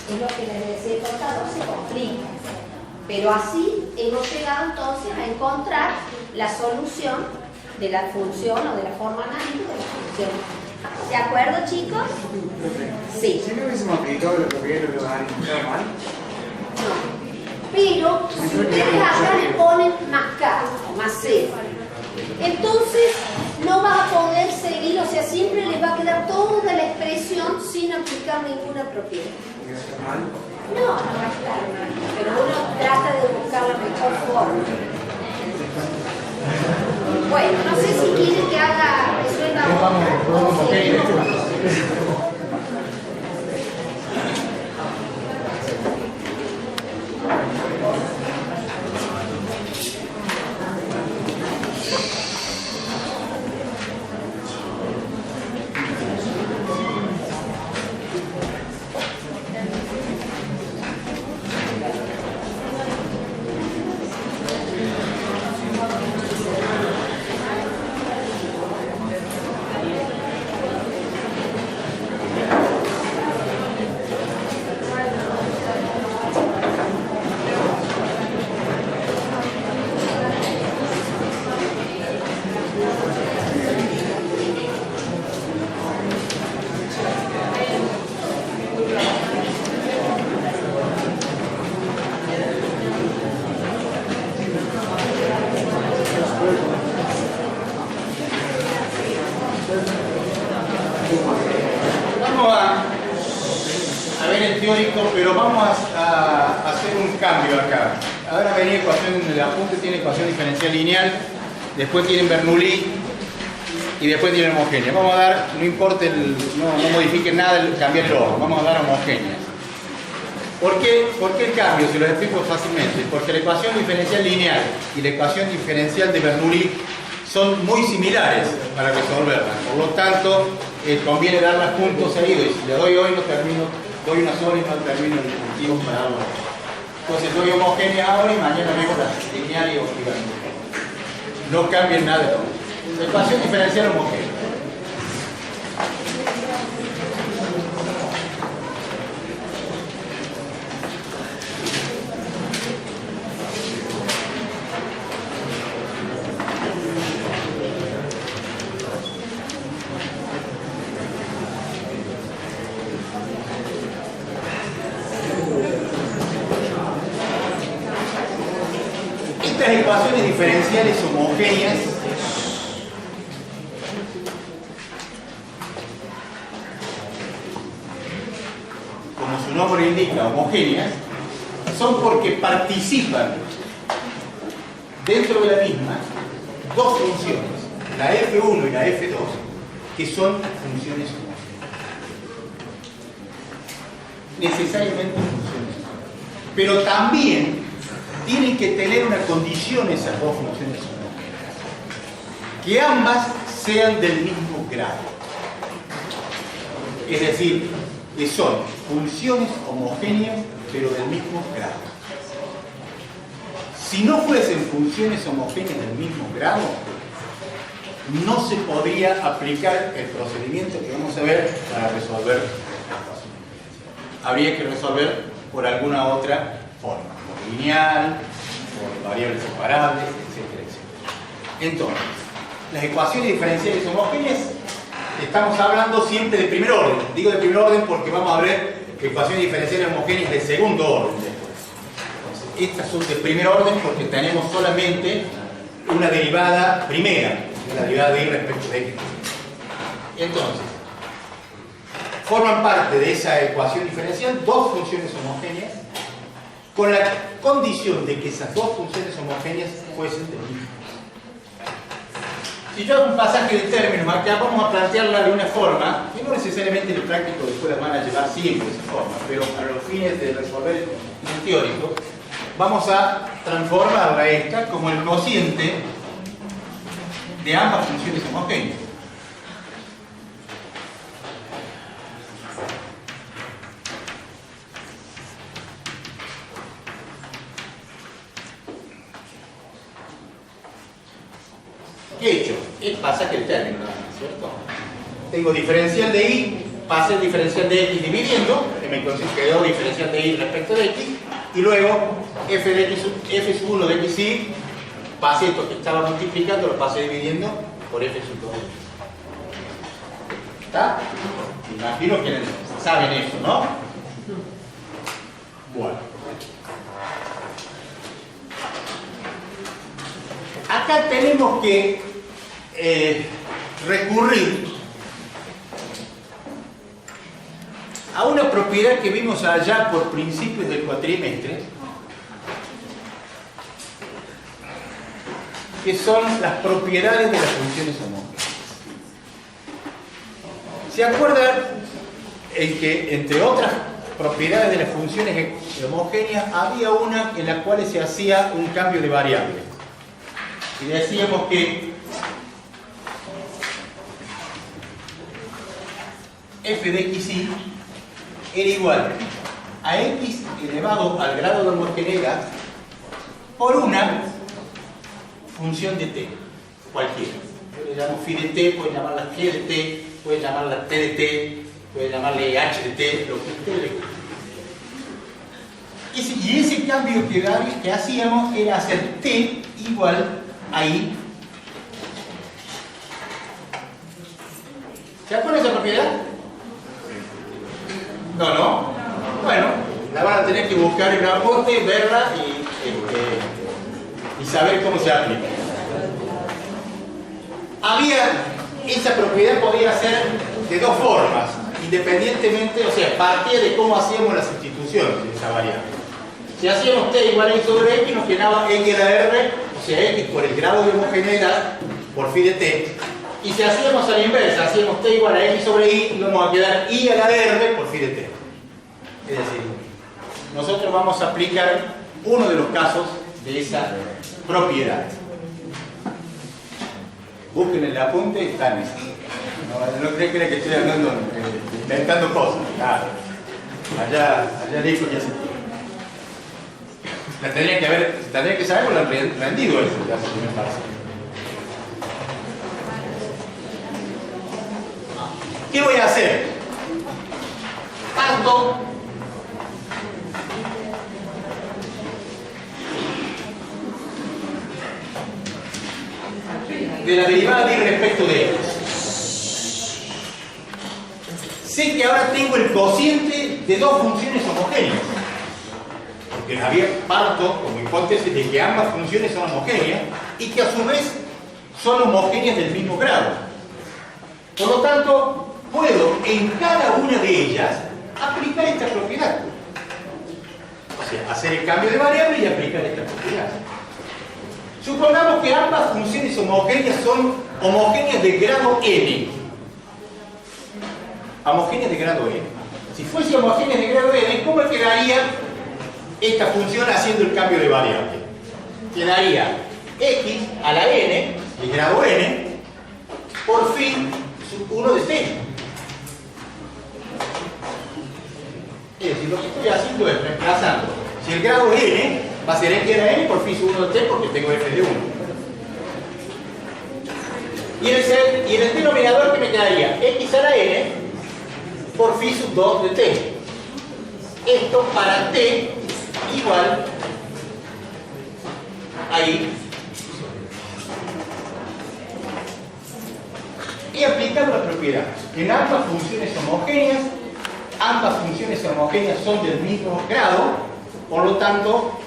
es lo que les decía el contador, se complica. Pero así hemos llegado entonces a encontrar la solución de la función o de la forma analítica de la función. ¿De acuerdo, chicos? Sí. Si no hubiésemos aplicado la propiedad de los logaritmos, ¿estaba mal? No. Pero si ustedes acá le ponen más K o más C, entonces no va a poder seguir, o sea, siempre les va a quedar toda la expresión sin aplicar ninguna propiedad. ¿Porque está mal? No, no va a estar mal, pero uno trata de buscar la mejor forma. Bueno, no sé si quieren que haga, resuelva otra o seguimos con esto. Pero vamos a hacer un cambio acá. Ahora venía ecuación, el apunte tiene ecuación diferencial lineal, después tienen Bernoulli y después tienen homogénea. Vamos a dar, no importa, no modifiquen nada, cambiar el orden, vamos a dar homogénea. ¿Por qué el cambio? Se lo explico fácilmente. Porque la ecuación diferencial lineal y la ecuación diferencial de Bernoulli son muy similares para resolverlas. Por lo tanto, conviene darlas puntos seguidos. Y si le doy hoy, no termino. Doy una sola y no termino el cultivo para darlo. Entonces doy homogénea ahora y mañana vemos la lineal y obligatoria. No cambien nada. La ecuación diferencial homogénea. Estas ecuaciones diferenciales homogéneas como su nombre indica, homogéneas, son porque participan dentro de la misma dos funciones, la F1 y la F2, que son funciones homogéneas. Necesariamente funciones homogéneas. Pero también tienen que tener una condición esas dos funciones homogéneas, que ambas sean del mismo grado. Es decir, que son funciones homogéneas pero del mismo grado. Si no fuesen funciones homogéneas del mismo grado, no se podría aplicar el procedimiento que vamos a ver para resolver la ecuación. Habría que resolver por alguna otra forma. Lineal, por variables separables, etcétera, etcétera. Entonces, las ecuaciones diferenciales homogéneas, estamos hablando siempre de primer orden. Digo de primer orden porque vamos a ver ecuaciones diferenciales homogéneas de segundo orden después. estas son de primer orden porque tenemos solamente una derivada primera, la derivada de y respecto de x. Entonces, forman parte de esa ecuación diferencial dos funciones homogéneas con la condición de que esas dos funciones homogéneas fuesen del mismo. Si yo hago un pasaje de términos acá, vamos a plantearla de una forma que no necesariamente el práctico después la van a llevar siempre esa forma, pero para los fines de resolver el teórico, vamos a transformarla esta como el cociente de ambas funciones homogéneas. ¿Qué he hecho? El pasaje del término, ¿cierto? Tengo diferencial de y, pasé el diferencial de x dividiendo, que me quedó diferencial de y respecto de x, y luego f de x, f sub 1 de x y, pasé esto que estaba multiplicando, lo pasé dividiendo por f sub 2 de x. ¿Está? Imagino que saben eso, ¿no? Bueno. Acá tenemos que recurrir a una propiedad que vimos allá por principios del cuatrimestre, que son las propiedades de las funciones homogéneas. ¿Se acuerdan en que entre otras propiedades de las funciones homogéneas había una en la cual se hacía un cambio de variable? Y decíamos que f de xy era igual a x elevado al grado de homogeneidad por una función de t, cualquiera. Yo le llamo phi de t, pueden llamarla g de t, pueden llamarla t de t, pueden llamarle h de t, lo que usted le guste. Y ese cambio que hacíamos era hacer t igual a i. ¿Se acuerdan de esa propiedad? No. Bueno, la van a tener que buscar en un aporte, verla y saber cómo se aplica. Esa propiedad podía ser de dos formas, independientemente, o sea, partía de cómo hacíamos la sustitución de esa variable. Si hacíamos t igual a i sobre x, nos quedaba x a la r, o sea, x por el grado de homogeneidad, por phi de t. Y si hacíamos a la inversa, hacíamos t igual a x sobre y, íbamos a quedar y a la r por phi de t. Es decir, nosotros vamos a aplicar uno de los casos de esa propiedad. Busquen el apunte, está en eso. No creen que estoy hablando, inventando cosas. Allá dijo ya se tiene. La tendría que saber, porque la han rendido eso, ya se me parece. ¿Qué voy a hacer? Parto de la derivada de y respecto de x. Sé que ahora tengo el cociente de dos funciones homogéneas, porque parto como hipótesis de que ambas funciones son homogéneas y que a su vez son homogéneas del mismo grado. Por lo tanto, puedo en cada una de ellas aplicar esta propiedad. O sea, hacer el cambio de variable y aplicar esta propiedad. Supongamos que ambas funciones homogéneas son homogéneas de grado n. Homogéneas de grado n. Si fuese homogéneas de grado n, ¿cómo quedaría esta función haciendo el cambio de variable? Quedaría x a la n, de grado n, por phi sub 1 de t. Es decir, lo que estoy haciendo es reemplazando. Si el grado n va a ser x a la n por phi sub 1 de t porque tengo f de 1. Y en el denominador, ¿qué me quedaría? X a la n por phi sub 2 de t. Esto para t igual a i. Y aplicando la propiedad. En ambas funciones homogéneas son del mismo grado, por lo tanto,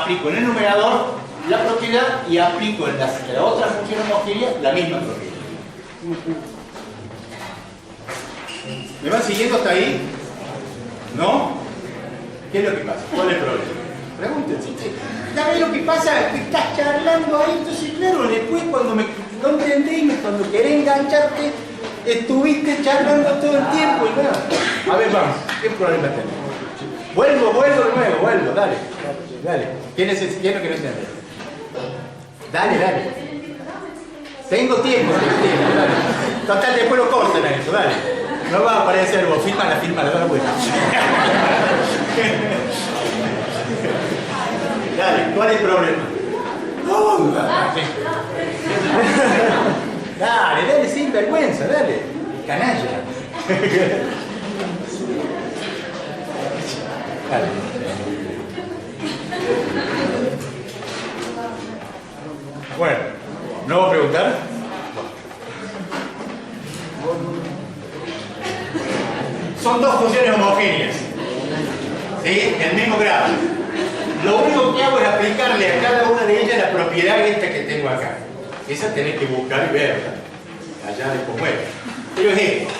aplico en el numerador la propiedad y aplico en la otra función homogénea la misma propiedad. ¿Me van siguiendo hasta ahí? ¿No? ¿Qué es lo que pasa? ¿Cuál es el problema? Pregúntense. ¿Sabes lo que pasa? Que estás charlando ahí, entonces claro, después cuando no entendí, cuando querés engancharte, estuviste charlando todo el tiempo y nada. A ver, vamos, ¿qué problema tenemos? Vuelvo de nuevo, dale. ¿Qué es lo que no entiendes? Dale. Tengo tiempo, dale. Total, después lo cortan a eso, dale. No va a aparecer vos, fílmala, dale vuelta. Dale, ¿cuál es el problema? Dale, sin vergüenza, dale. Canalla. Dale. Bueno, ¿no voy a preguntar? Son dos funciones homogéneas. ¿Sí? El mismo grado. Lo único que hago es aplicarle a cada una de ellas la propiedad esta que tengo acá. Esa tenés que buscar y verla. Allá después, bueno. Pero es esto.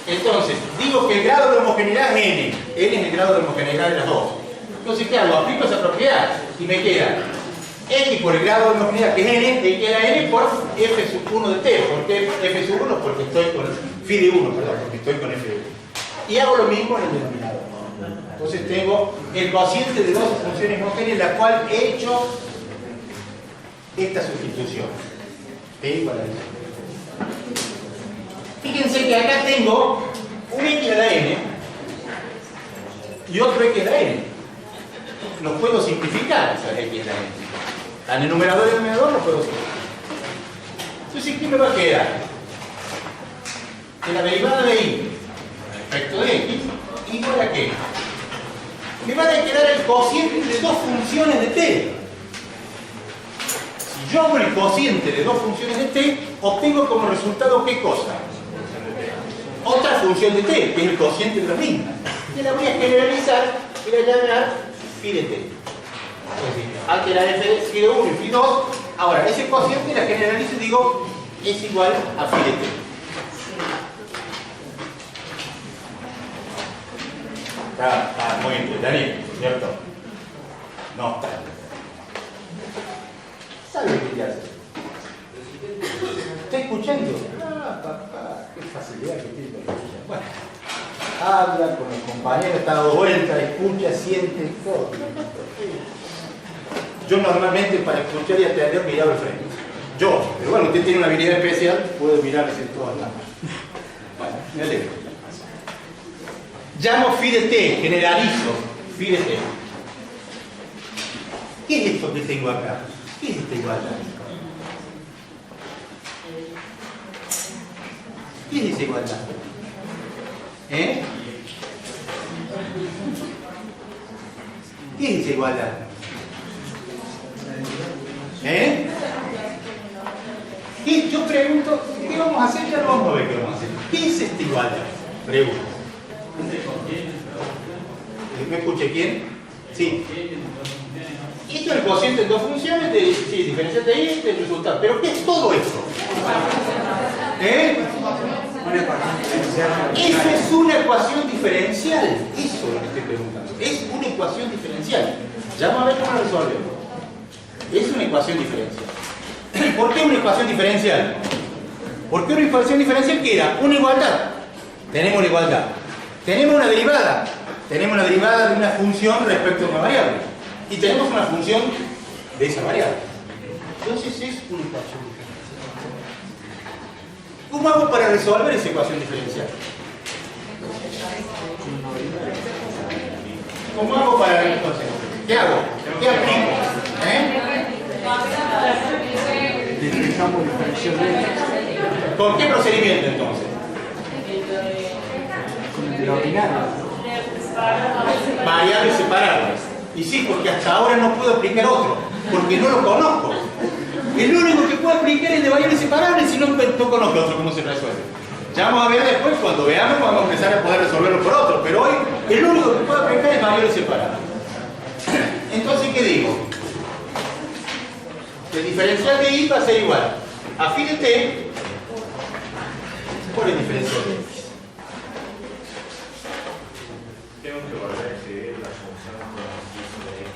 Entonces, digo que el grado de homogeneidad es n. N es el grado de homogeneidad de las dos. Entonces, ¿qué hago? Aplico esa propiedad y me queda x por el grado de homogeneidad, que es n, y queda n por f sub 1 de t. ¿Por qué f sub 1? Porque estoy con phi de 1, perdón, porque estoy con f de 1. Y hago lo mismo en el denominador. Entonces tengo el cociente de dos funciones homogéneas, la cual he hecho esta sustitución. P igual a n. Fíjense que acá tengo un x a la n y otro x a la n. Los puedo simplificar, esas x a la n. En el numerador y el denominador los puedo simplificar. Entonces, ¿qué me va a quedar? Que la derivada de y respecto de x igual a qué? Me va a quedar el cociente de dos funciones de t. Si yo hago el cociente de dos funciones de t, obtengo como resultado ¿qué cosa? Otra función de t, que es el cociente de la misma. Y la voy a generalizar y la voy a llamar phi de t. Es decir, aquí la f de phi de 1 y phi 2. Ahora, ese cociente la generalizo y digo es igual a phi de t. Está muy entretenido, ¿cierto? No está. ¿Sabe lo que hace? ¿Está escuchando? Papá, qué facilidad que tiene para escuchar. Bueno, habla con los compañeros, está dado vuelta, escucha, siente, todo. Yo normalmente para escuchar y atender miraba al frente. Yo, pero bueno, usted tiene una habilidad especial, puede mirar hacia todas las manos. Bueno, me alegro. Llamo phi de t, generalizo phi de t. ¿Qué es esto que tengo acá? ¿Qué es esta igualdad? ¿Qué es esa igualdad? ¿Eh? ¿Qué es esa igualdad? ¿Eh? ¿Qué? Yo pregunto, ¿qué vamos a hacer? Ya lo vamos a ver qué vamos a hacer. ¿Qué es esta igualdad? Pregunto. ¿Me escuché quién? Sí. Esto es el cociente en dos funciones, sí, diferencial de y del resultado. ¿Pero qué es todo esto? ¿Eh? Eso es una ecuación diferencial. Eso es lo que estoy preguntando. Es una ecuación diferencial. Ya vamos a ver cómo la resolvemos. Es una ecuación diferencial. ¿Por qué una ecuación diferencial? ¿Por qué una ecuación diferencial que era una igualdad? Tenemos una igualdad. Tenemos una derivada. Tenemos la derivada de una función respecto a una variable. Y tenemos una función de esa variable. Entonces es una ecuación diferencial. ¿Cómo hago para resolver esa ecuación diferencial? ¿Cómo hago para entonces? ¿Qué hago? ¿Qué aplico? ¿Con qué procedimiento entonces? Con el ordinario. Variables separables. Y sí, porque hasta ahora no puedo aplicar otro, porque no lo conozco. El único que puedo aplicar es de variables separables y no conozco otro cómo se resuelve. Ya vamos a ver después, cuando veamos, vamos a empezar a poder resolverlo por otro, pero hoy el único que puedo aplicar es variables separables. Entonces, ¿qué ¿qué digo? El diferencial de y va a ser igual a phi de t por el diferencial de x. Tengo que volver a escribir la función con el de x.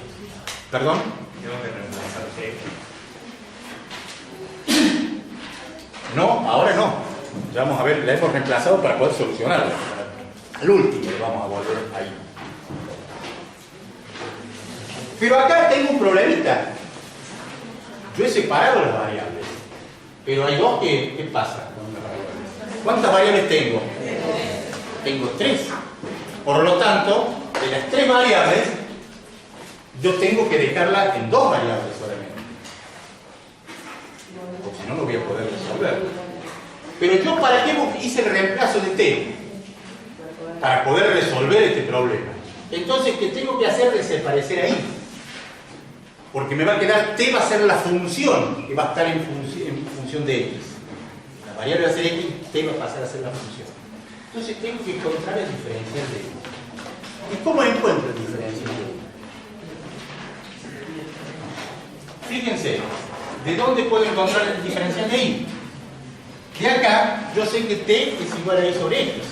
¿Perdón? Tengo que reemplazar t. No, ahora no. Ya vamos a ver, la hemos reemplazado para poder solucionarla. Al último vamos a volver ahí. Pero acá tengo un problemita. Yo he separado las variables. Pero hay dos que, ¿qué pasa con las variables? ¿Cuántas variables tengo? Tengo 3. Por lo tanto, de las 3 variables, yo tengo que dejarla en 2 variables solamente. Porque si no, no voy a poder resolver. Pero yo, ¿para qué hice el reemplazo de t? Para poder resolver este problema. Entonces, ¿qué tengo que hacer? Desaparecer ahí. Porque me va a quedar, t va a ser la función que va a estar en función de x. La variable va a ser x, t va a pasar a ser la función. Entonces tengo que encontrar el diferencial de y. ¿Y cómo encuentro el diferencial de y? Fíjense, ¿de dónde puedo encontrar el diferencial de y? De acá, yo sé que t es igual a y sobre x,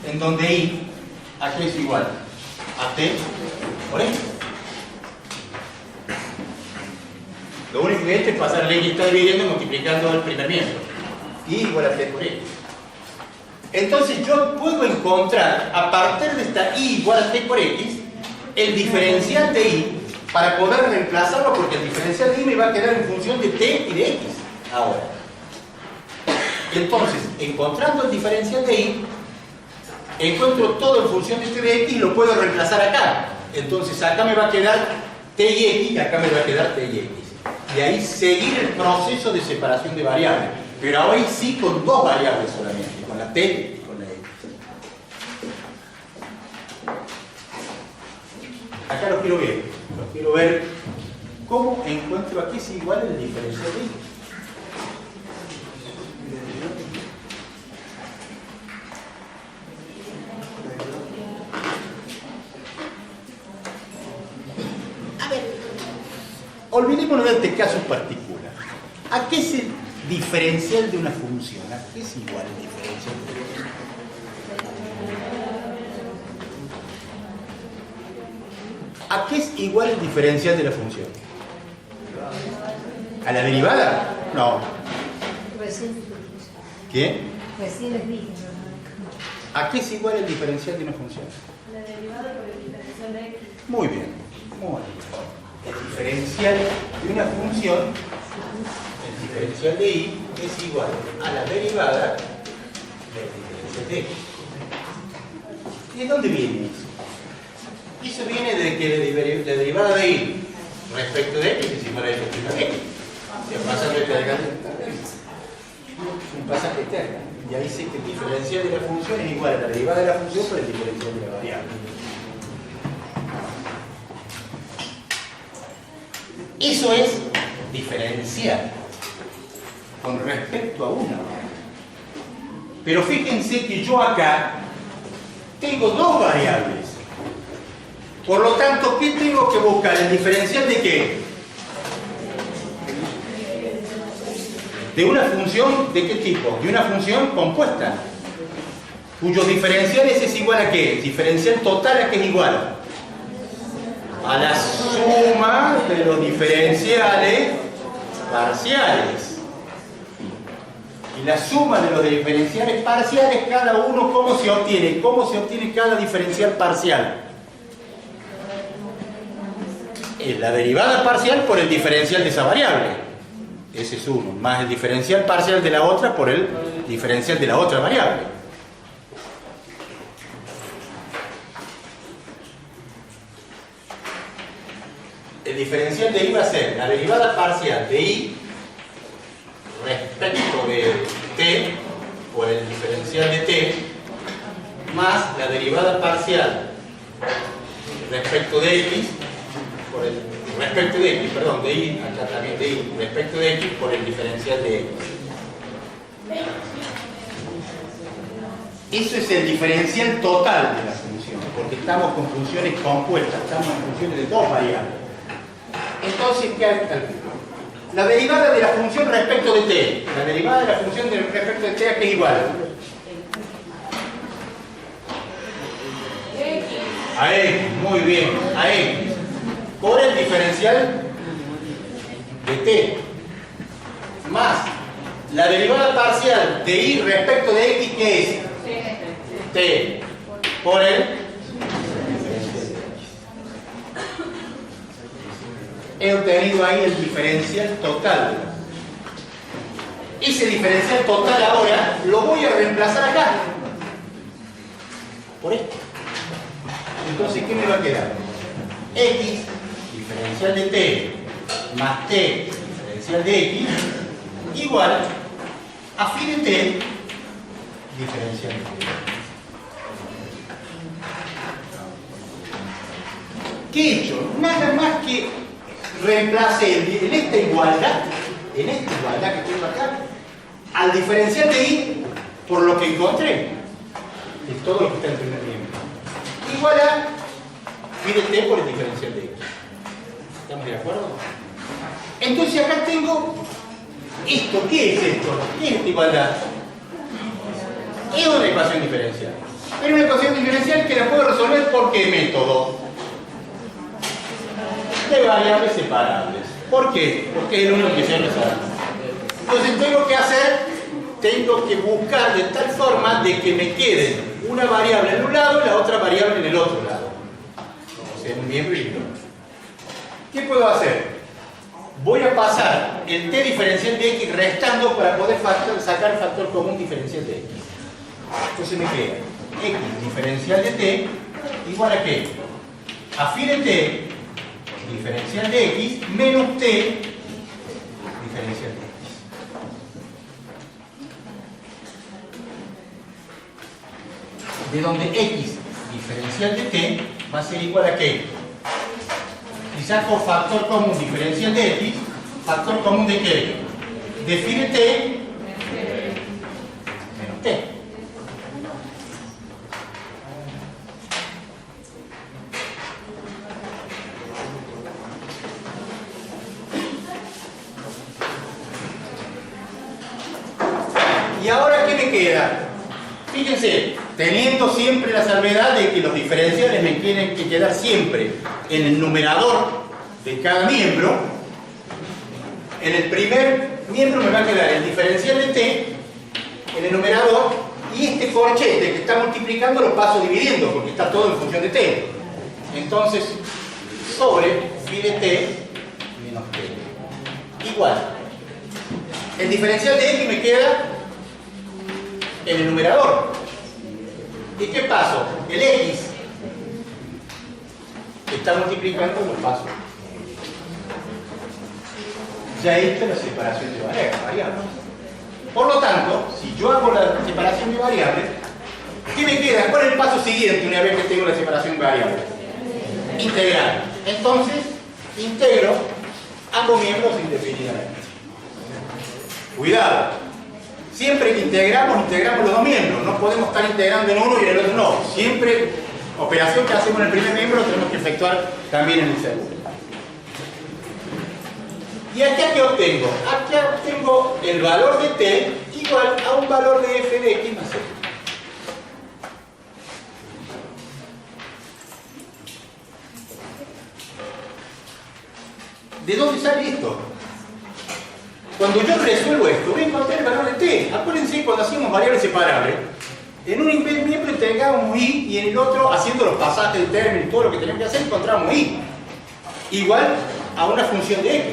en donde y, ¿a qué es igual? A t por x. Lo único que he hecho es pasar el x está dividiendo y multiplicando el primer miembro. Y igual a t por x. Entonces yo puedo encontrar, a partir de esta y igual a t por x, el diferencial de y para poder reemplazarlo, porque el diferencial de y me va a quedar en función de t y de x. Ahora. Entonces, encontrando el diferencial de y, encuentro todo en función de t de x y lo puedo reemplazar acá. Entonces acá me va a quedar t y x y acá me va a quedar t y x. Y ahí seguir el proceso de separación de variables. Pero ahora sí con 2 variables solamente, con la t y con la x. Acá lo quiero ver. Lo quiero ver cómo encuentro aquí es igual el diferencial de y. A ver, olvidémonos de este caso particular. ¿A qué es el diferencial de una función? ¿A qué es igual el diferencial de una función? ¿A qué es igual el diferencial de la función? ¿A la derivada? No. ¿Qué? Recién les dije. ¿A qué es igual el diferencial de una función? La derivada por el diferencial de x. Muy bien. Muy bien. El diferencial de una función, el diferencial de y, es igual a la derivada del diferencial de x. ¿Y de dónde viene eso? Eso viene de que la derivada de y respecto de x es igual a f' de x. Se pasa de carga. Es un pasaje eterno. Y ahí sé que el diferencial de la función es igual a la derivada de la función por el diferencial de la variable. Eso es diferencial con respecto a una variable. Pero fíjense que yo acá tengo 2 variables. Por lo tanto, ¿qué tengo que buscar? ¿El diferencial de qué? De una función, ¿de qué tipo? De una función compuesta, cuyos diferenciales es igual a ¿qué? Diferencial total a qué es igual a la suma de los diferenciales parciales. Y la suma de los diferenciales parciales, cada uno, ¿cómo se obtiene? ¿Cómo se obtiene cada diferencial parcial? Es la derivada parcial por el diferencial de esa variable. Ese es uno, más el diferencial parcial de la otra por el diferencial de la otra variable. El diferencial de y va a ser la derivada parcial de y respecto de t por el diferencial de t más la derivada parcial respecto de x por el respecto de x, perdón, de y, acá también de y, respecto de x por el diferencial de x. Eso es el diferencial total de la función, porque estamos con funciones compuestas, estamos en funciones de 2 variables. Entonces, ¿qué calculo? La derivada de la función respecto de t. La derivada de la función respecto de t, ¿a qué es igual? A x, muy bien, a x. Por el diferencial de t. Más la derivada parcial de y respecto de x, ¿qué es? T. Por el he obtenido ahí el diferencial total. Ese diferencial total ahora lo voy a reemplazar acá por esto. Entonces, ¿qué me va a quedar? X, diferencial de t, más t, diferencial de x, igual a phi de t, diferencial de t. ¿Qué he hecho? Nada más que reemplacé en esta igualdad que tengo acá, al diferencial de y por lo que encontré, es todo lo que está en el primer miembro, igual a phi de t por el diferencial de x. ¿Estamos de acuerdo? Entonces acá tengo esto. ¿Qué es esto? ¿Qué es esta igualdad? Es una ecuación diferencial. Pero una ecuación diferencial que la puedo resolver por qué método de variables separables. ¿Por qué? Porque es el único que se resuelve. Entonces tengo que buscar de tal forma de que me quede una variable en un lado y la otra variable en el otro lado. O sea, un miembro y el otro. ¿Qué puedo hacer? Voy a pasar el t diferencial de x restando para poder sacar el factor común diferencial de x. Entonces me queda x diferencial de t igual a qué? A phi de t diferencial de x menos t diferencial de x. De donde x diferencial de t va a ser igual a qué? Si saco factor común diferencial de x, factor común de qué? De phi de t menos t. ¿Y ahora qué me queda? Fíjense, teniendo siempre la salvedad de que los diferenciales me tienen que quedar siempre en el numerador de cada miembro. En el primer miembro me va a quedar el diferencial de t en el numerador, y este corchete que está multiplicando lo paso dividiendo porque está todo en función de t. Entonces, sobre phi de t menos t igual. El diferencial de x me queda en el numerador. ¿Y qué paso? El x que está multiplicando lo paso. Ya he hecho la separación de variables. Por lo tanto, si yo hago la separación de variables, ¿qué me queda? ¿Cuál es el paso siguiente una vez que tengo la separación de variables? Integrar. Entonces, integro ambos miembros indefinidamente. Cuidado. Siempre que integramos los dos miembros. No podemos estar integrando en uno y en el otro no. Siempre, operación que hacemos en el primer miembro, tenemos que efectuar también en el segundo. ¿Y acá qué obtengo? Acá obtengo el valor de t igual a un valor de f de x más x. ¿De dónde sale esto? Cuando yo resuelvo esto, voy a encontrar el valor de t. Acuérdense cuando hacíamos variables separables, en un miembro integrábamos y, y en el otro, haciendo los pasajes de término y todo lo que teníamos que hacer, encontrábamos y. Igual a una función de x.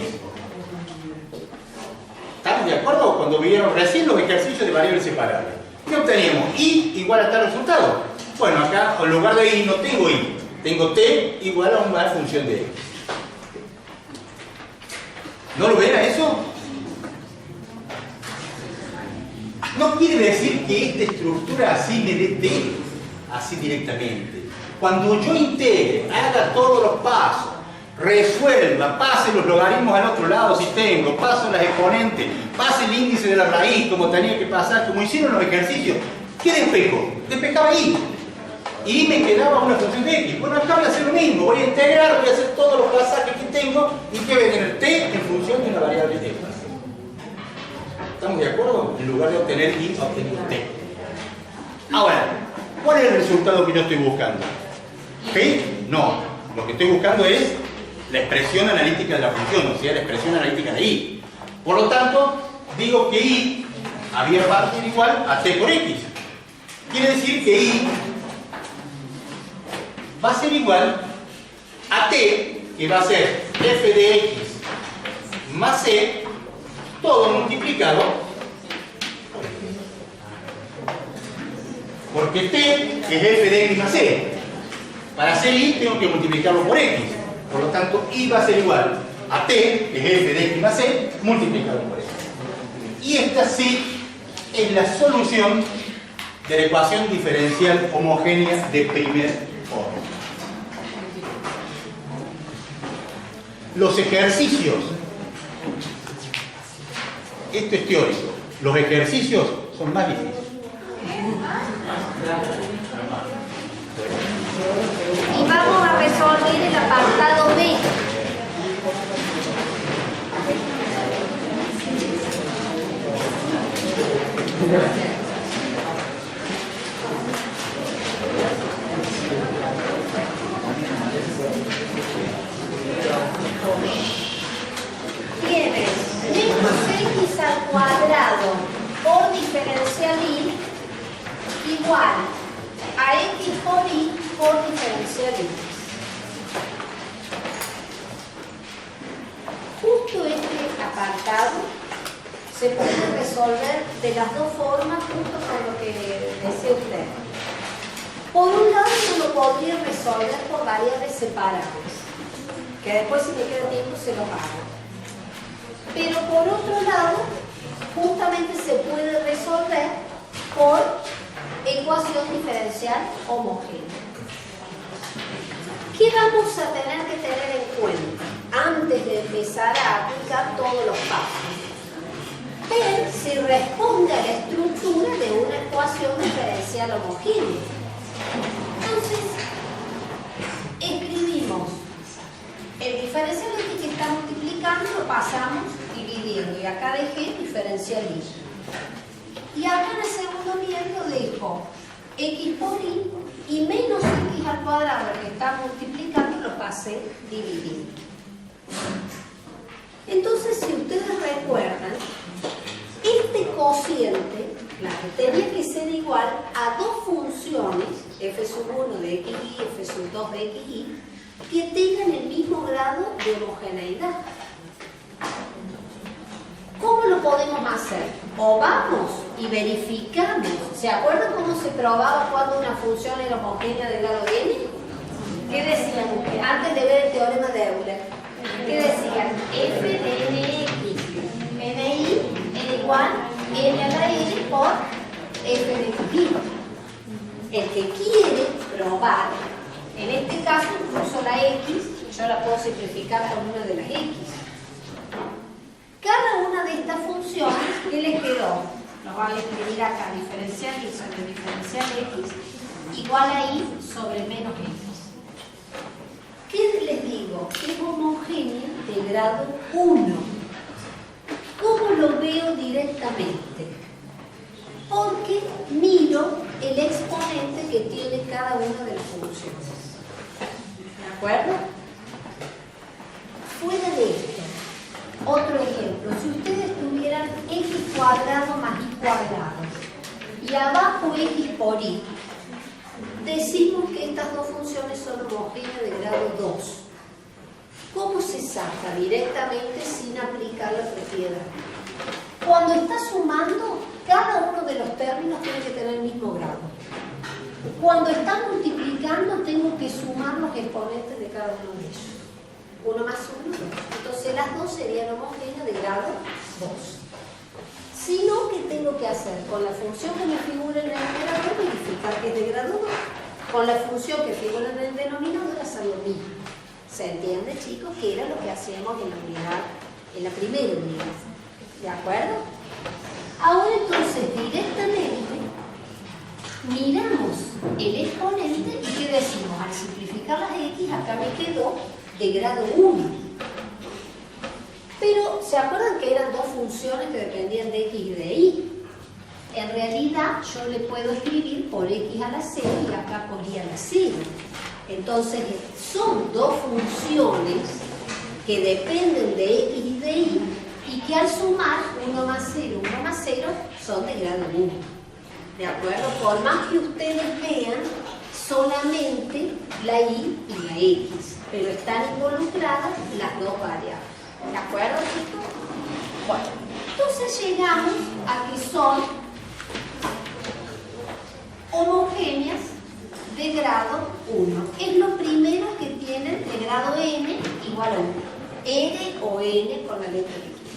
¿Estamos de acuerdo? Cuando vieron recién los ejercicios de variables separables. ¿Qué obteníamos? Y igual a tal resultado. Bueno, acá en lugar de y no tengo y. Tengo t igual a una función de x. ¿No lo ven a eso? No quiere decir que esta estructura así me dé t, así directamente. Cuando yo integre, haga todos los pasos, resuelva, pase los logaritmos al otro lado si tengo, paso las exponentes, pase el índice de la raíz como tenía que pasar, como hicieron los ejercicios, ¿qué despejo? Despejaba y. y me quedaba una función de x. Bueno, acá voy a hacer lo mismo, voy a integrar, voy a hacer todos los pasajes que tengo y que voy a tener t en función de una variable x. ¿Estamos de acuerdo? En lugar de obtener y obtener t. Ahora, ¿cuál es el resultado que yo estoy buscando? ¿P? No. Lo que estoy buscando es la expresión analítica de la función, o sea, la expresión analítica de y. Por lo tanto, digo que y había va a ser igual a t por x. Quiere decir que y va a ser igual a t, que va a ser f de x más c, todo multiplicado porque t es f de x más c. Para hacer y tengo que multiplicarlo por x. Por lo tanto, y va a ser igual a t, que es f de x más c, multiplicado por x. Y esta sí es la solución de la ecuación diferencial homogénea de primer orden. Los ejercicios, esto es teórico, los ejercicios son más difíciles. Y vamos a resolver el apartado B. Tienes menos x al cuadrado por diferencial y igual a x por y por diferencial y. Justo este apartado se puede resolver de las dos formas, justo con lo que decía usted. Por un lado, uno lo podría resolver por variables separadas, que después, si me queda tiempo, se los hago. Pero por otro lado, justamente se puede resolver por ecuación diferencial homogénea. ¿Qué vamos a tener que tener en cuenta antes de empezar a aplicar todos los pasos? Ver si responde a la estructura de una ecuación diferencial homogénea. Entonces, escribimos el diferencial que está multiplicando, lo pasamos dividiendo, y acá dejé diferencial y acá en el segundo miembro dejo x por y menos x al cuadrado, que está multiplicando, lo pasé dividiendo. Entonces, si ustedes recuerdan, este cociente, claro, tenía que ser igual a dos funciones, f sub 1 de xy, f sub 2 de xy, que tengan el mismo grado de homogeneidad. ¿Cómo lo podemos hacer? O vamos y verificamos. ¿Se acuerdan cómo se probaba cuando una función era homogénea de grado n? ¿Qué decíamos? Antes de ver el teorema de Euler, ¿qué decían? F de nx, ni es igual n a la n por f de xy. El que quiere probar, en este caso incluso la x, yo la puedo simplificar con una de las x. Cada una de estas funciones, ¿qué les quedó? Lo voy a escribir acá, diferencial y sobre diferencial x, igual a y sobre menos x. ¿Qué les digo? Es homogénea de grado 1. ¿Cómo lo veo directamente? Porque miro el exponente que tiene cada una de las funciones. ¿De acuerdo? Fuera de esto, otro ejemplo. Si ustedes tuvieran x cuadrado más y cuadrado y abajo x por y, decimos que estas dos funciones son homogéneas de grado 2. ¿Cómo se saca? Directamente sin aplicar la propiedad. Cuando está sumando, cada uno de los términos tiene que tener el mismo grado. Cuando está multiplicando, tengo que sumar los exponentes de cada uno de ellos. 1 más 1, 2. Entonces las dos serían homogéneas de grado 2. Si no, ¿qué tengo que hacer? Con la función que me figura en el numerador, verificar que es de grado 2. Con la función que figura en el denominador, hacer lo mismo. ¿Se entiende, chicos? Que era lo que hacíamos en la unidad, en la primera unidad. ¿De acuerdo? Ahora entonces, directamente, miramos el exponente y ¿qué decimos? Al simplificar las x, acá me quedó de grado 1. Pero, ¿se acuerdan que eran dos funciones que dependían de x y de y? En realidad, yo le puedo escribir por x a la 0 y acá por y a la 0. Entonces, son dos funciones que dependen de x y de y que al sumar 1 más 0, 1 más 0, son de grado 1. ¿De acuerdo? Por más que ustedes vean solamente la y la x, pero están involucradas las dos variables. ¿De acuerdo, chicos? Bueno, entonces llegamos a que son homogéneas de grado 1. Es lo primero que tienen de grado n igual a 1. R o n con la letra que quieran.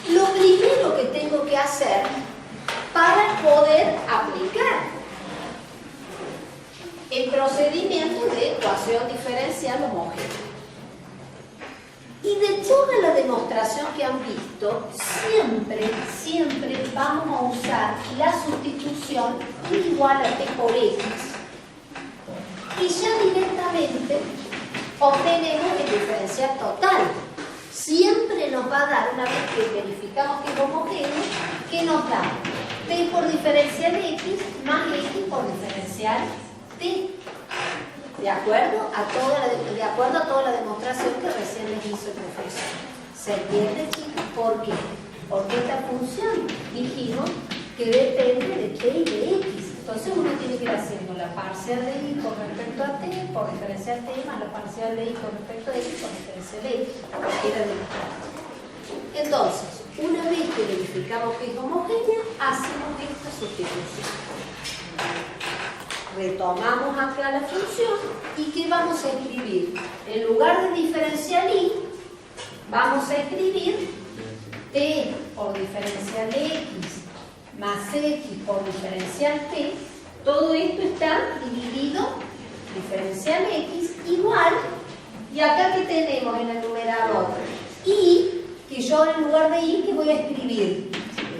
Lo primero que tengo que hacer para poder aplicar el procedimiento de ecuación diferencial homogénea. Y de toda la demostración que han visto, siempre vamos a usar la sustitución igual a t por x. Y ya directamente obtenemos el diferencial total. Siempre nos va a dar, una vez que verificamos que es homogéneo, que nos da t por diferencial x más x por diferencial t. ¿De acuerdo? De acuerdo a toda la demostración que recién les hizo el profesor. ¿Se entiende, chicos? ¿Por qué? Porque esta función dijimos que depende de t y de x. Entonces uno tiene que ir haciendo la parcial de y con respecto a t por diferencial t más la parcial de y con respecto a x por diferencial de x. Cualquiera de los casos. Entonces, una vez que verificamos que es homogénea, hacemos esta sustitución. Retomamos acá la función y ¿qué vamos a escribir? En lugar de diferencial y, vamos a escribir t por diferencial de x más x por diferencial t. Todo esto está dividido, diferencial x igual, y acá que tenemos en el numerador y, que yo en lugar de y, que voy a escribir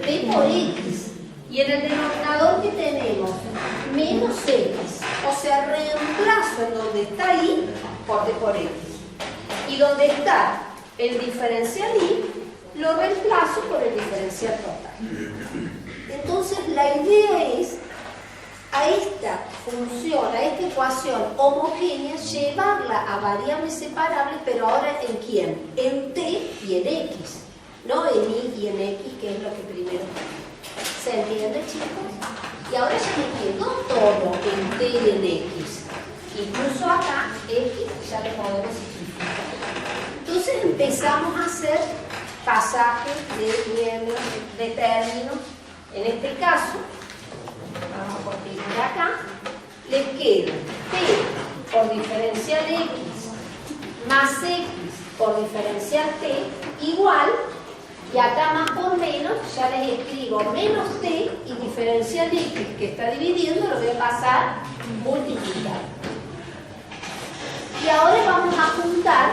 t por x. Y en el denominador que tenemos menos x, o sea, reemplazo en donde está y por t por x. Y donde está el diferencial y, lo reemplazo por el diferencial total. Entonces la idea es a esta función, a esta ecuación homogénea, llevarla a variables separables, pero ahora ¿en quién? En t y en x, no en y y en x, que es lo que primero. ¿Se entiende, chicos? Y ahora ya me quedó todo en t y en x. Incluso acá, x ya lo podemos simplificar. Entonces empezamos a hacer pasajes de miembros, de términos. En este caso, vamos a continuar acá, les queda t por diferencial x más x por diferencial t igual. Y acá más por menos, ya les escribo menos t y diferencial x que está dividiendo, lo voy a pasar multiplicar. Y ahora vamos a juntar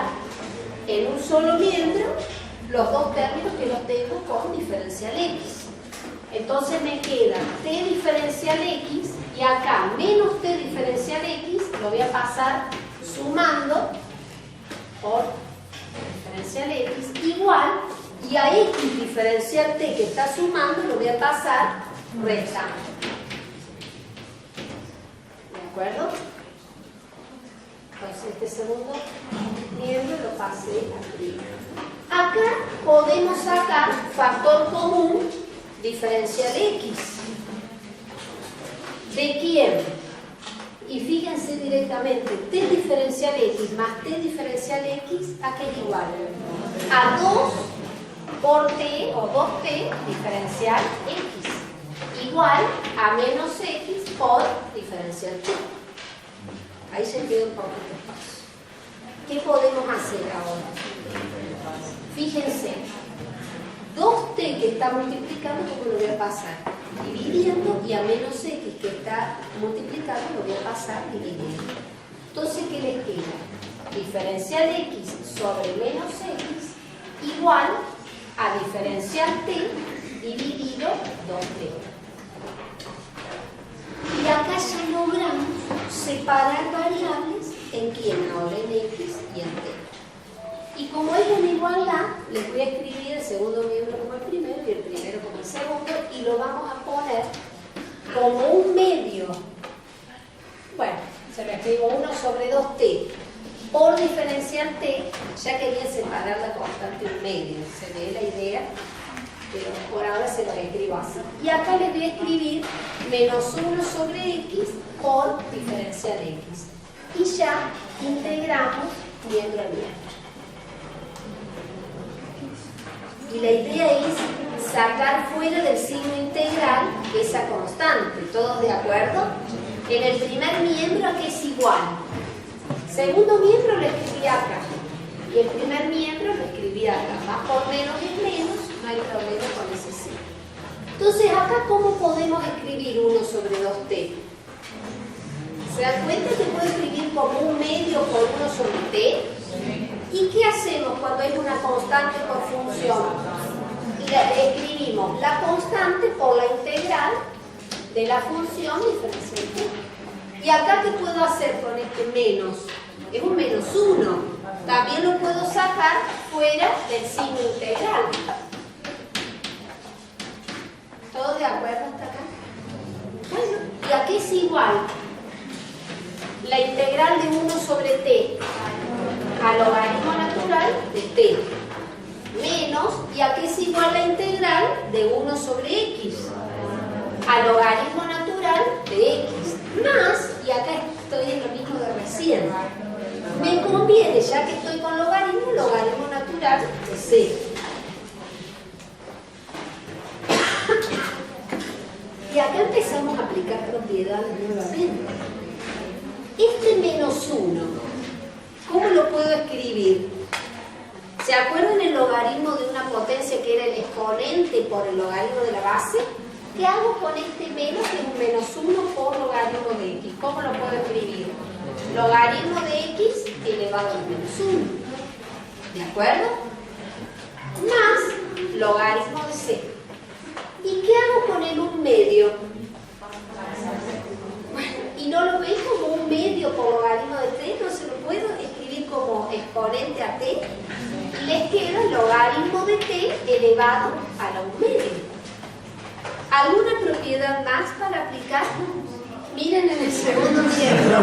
en un solo miembro los dos términos que los tengo con diferencial x. Entonces me queda t diferencial x y acá menos t diferencial x lo voy a pasar sumando por diferencial x igual. Y a x diferencial t que está sumando lo voy a pasar restando. ¿De acuerdo? Entonces este segundo miembro lo pasé aquí. Acá podemos sacar factor común diferencial x. ¿De quién? Y fíjense directamente, t diferencial x más t diferencial x, ¿a qué es igual? A 2 por t o 2t diferencial x igual a menos x por diferencial t. Ahí se queda un poquito espacio. ¿Qué podemos hacer ahora? Fíjense, 2t que está multiplicando, ¿cómo lo voy a pasar? Dividiendo, y a menos x que está multiplicando lo voy a pasar dividiendo. Entonces, ¿qué les queda? Diferencial x sobre menos x igual a diferencial t dividido 2t. Y Y acá ya logramos separar variables en quién, ahora en X y en T. Y como es una igualdad, les voy a escribir el segundo miembro como el primero y el primero como el segundo, y lo vamos a poner como un medio. Bueno, se lo escribo 1 sobre 2t. Por diferencial t, ya quería separar la constante un medio. Se ve la idea, pero por ahora se lo escribo así. Y acá les voy a escribir menos 1 sobre x por diferencial x. Y ya integramos miembro a miembro. Y la idea es sacar fuera del signo integral esa constante. ¿Todos de acuerdo? En el primer miembro, que es igual. Segundo miembro lo escribí acá. Y el primer miembro lo escribí acá. Más por menos es menos, no hay problema con ese signo. Entonces, acá, ¿cómo podemos escribir 1 sobre 2t? ¿Se dan cuenta que puedo escribir como un medio por 1 sobre t? ¿Y qué hacemos cuando hay una constante por función? Escribimos la constante por la integral de la función diferencial t. ¿Y acá qué puedo hacer con este menos? Es un menos 1. También lo puedo sacar fuera del signo integral. ¿Todos de acuerdo hasta acá? Bueno, ¿y a qué es igual? La integral de 1 sobre t al logaritmo natural de t menos, ¿y a qué es igual la integral de 1 sobre x al logaritmo natural de x más, y acá estoy en lo mismo de recién, me conviene, ya que estoy con logaritmo natural de c. Y acá empezamos a aplicar propiedades nuevamente. Este menos 1, ¿cómo lo puedo escribir? ¿Se acuerdan el logaritmo de una potencia que era el exponente por el logaritmo de la base? ¿Qué hago con este menos, que es un menos 1 por logaritmo de x? ¿Cómo lo puedo escribir? Logaritmo de x elevado al menos 1. ¿De acuerdo? Más logaritmo de c. ¿Y qué hago con el 1 medio? Y no lo veis como un medio por logaritmo de t, no se lo puedo escribir como exponente a t. Les queda el logaritmo de t elevado a la 1 medio. ¿Alguna propiedad más para aplicar? Miren en el segundo miembro.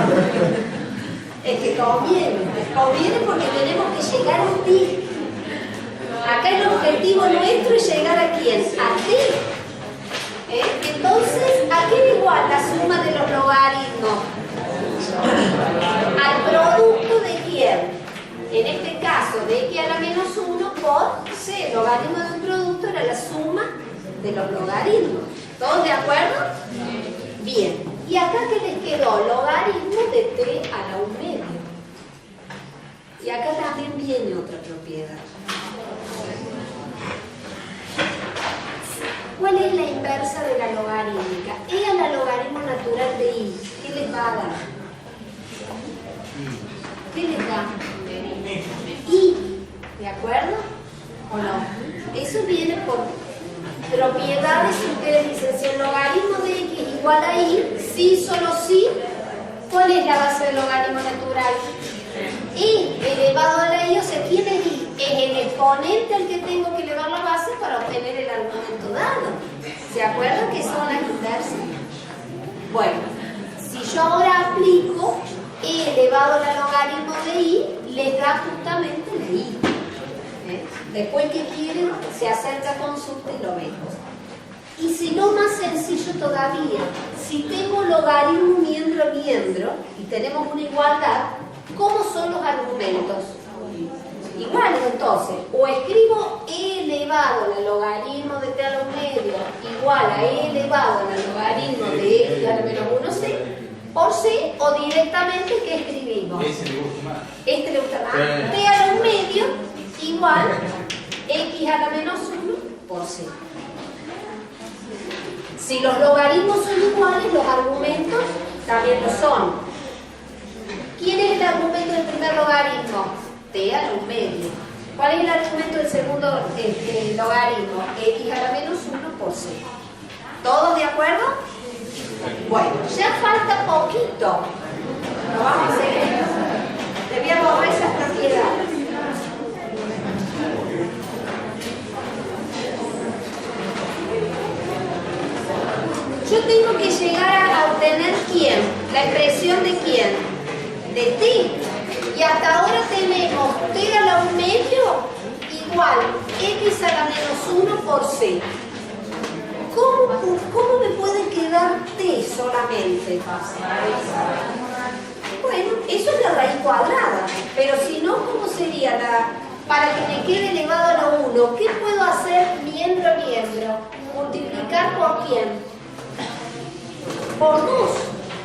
Es que conviene porque tenemos que llegar a un pi. Acá el objetivo nuestro es llegar a quién, a t. Entonces, ¿a qué es igual la suma de los logaritmos? Al producto de quién. En este caso, de x a la menos 1 por c. El logaritmo de un producto era la suma de los logaritmos. ¿Todos de acuerdo? Bien. ¿Y acá qué les quedó? Logaritmo de t a la 1 medio. Y acá también viene otra propiedad. ¿Cuál es la inversa de la logarítmica? E a la logaritmo natural de i. ¿Qué les va a dar? ¿Qué les da? I. ¿De acuerdo? ¿O no? Eso viene por propiedades que ustedes dicen. Si el logaritmo de x es igual a i, sí, solo sí. ¿Cuál es la base del logaritmo natural? I elevado a la i, o sea, ¿quién es i? Es el exponente al que tengo que elevar la base para obtener el argumento dado. ¿Se acuerdan que son las inversas? Bueno, si yo ahora aplico e elevado a la logaritmo de i, les da justamente la i. Después que quieren, se acerca a consulta y lo vemos. Y si no, más sencillo todavía, si tengo logaritmo miembro a miembro y tenemos una igualdad, ¿cómo son los argumentos? Igual, entonces, o escribo e elevado al logaritmo de t a la 1 medio igual a e elevado al logaritmo de x a la menos 1c por c, o directamente, ¿qué escribimos? Ese le gusta más. Este le gusta más. T a la 1 medio igual x a la menos 1 por c. Si los logaritmos son iguales, los argumentos también lo son. ¿Quién es el argumento del primer logaritmo? T a la 1 medio. ¿Cuál es el argumento del segundo logaritmo? X a la menos 1 por c. ¿Todos de acuerdo? Bueno, ya falta poquito. Lo vamos a hacer. Le voy a borrar esas propiedades. Yo tengo que llegar a obtener ¿quién? La expresión de ¿quién? De t. Y hasta ahora tenemos t a la 1 medio igual x a la menos 1 por c. ¿Cómo me puede quedar t solamente? Bueno, eso es la raíz cuadrada. Pero si no, ¿cómo sería para que me quede elevado a la 1? ¿Qué puedo hacer miembro a miembro? Multiplicar por quién? Por 2.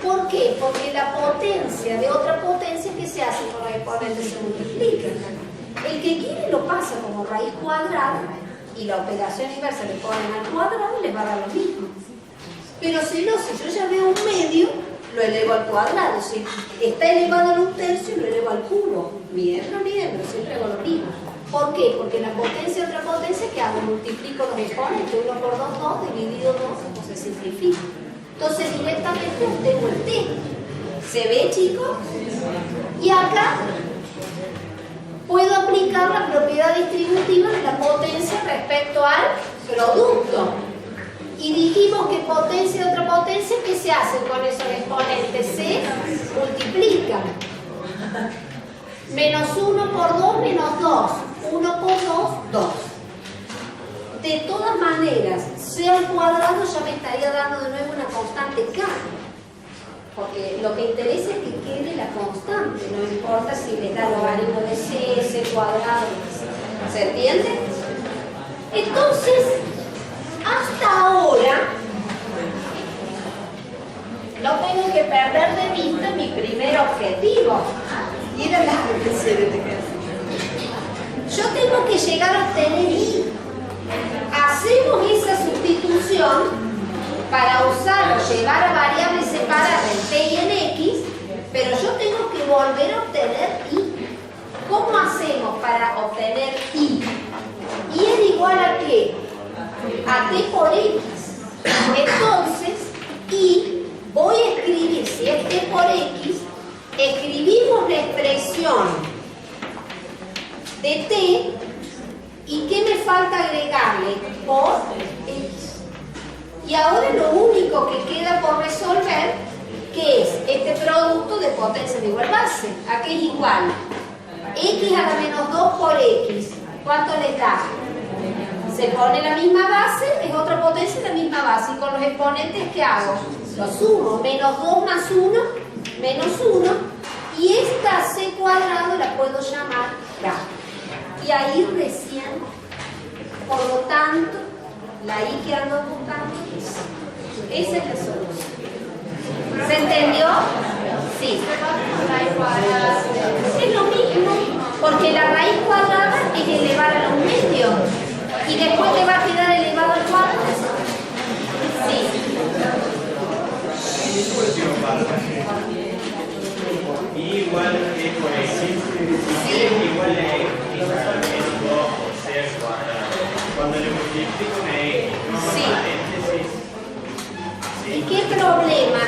¿Por qué? Porque la potencia de otra potencia que se hace con los exponentes se multiplica. El que quiere lo pasa como raíz cuadrada y la operación inversa le ponen al cuadrado y le va a dar lo mismo. Pero si no, si yo ya veo un medio, lo elevo al cuadrado. Si está elevado a 1/3, lo elevo al cubo. Miembro, siempre hago lo mismo. ¿Por qué? Porque la potencia de otra potencia, ¿qué hago? Multiplico los exponentes, 1 por 2, 2, dividido 2, pues se simplifica. Entonces directamente obtengo el t. ¿Se ve, chicos? Y acá puedo aplicar la propiedad distributiva de la potencia respecto al producto. Y dijimos que potencia de otra potencia, ¿qué se hace con esos exponentes? Se multiplican. Menos 1 por 2, menos 2. 1 por 2, 2. De todas maneras, c al cuadrado ya me estaría dando de nuevo una constante k. Porque lo que interesa es que quede la constante. No importa si le da logaritmo de c cuadrado. ¿Se entiende? Entonces, hasta ahora, no tengo que perder de vista mi primer objetivo. Y era la yo tengo que llegar a obtener i. Hacemos esa sustitución para usar o llevar a variables separadas en t y en x, pero yo tengo que volver a obtener i. ¿Cómo hacemos para obtener i? I es igual a ¿qué? A t por x. Entonces, i voy a escribir, si es t por x, escribimos la expresión de t. ¿Y qué me falta agregarle? Por x. Y ahora lo único que queda por resolver, que es este producto de potencias de igual base. ¿A qué es igual? X a la menos 2 por x. ¿Cuánto les da? Se pone la misma base, es otra potencia la misma base. Y con los exponentes, ¿qué hago? Lo sumo. Menos 2 más 1, menos 1. Y esta c cuadrado la puedo llamar k. Y ahí recién, por lo tanto, la i que ando buscando es esa es la solución. ¿Se entendió? Sí. Es lo mismo, porque la raíz cuadrada es elevar a un medio y después le va a quedar elevado al cuadrado. Sí. Igual que por x, igual a x, menos 2 por c al cuadrado. Cuando le multiplico una x, no Sí. paréntesis. ¿Y qué problema?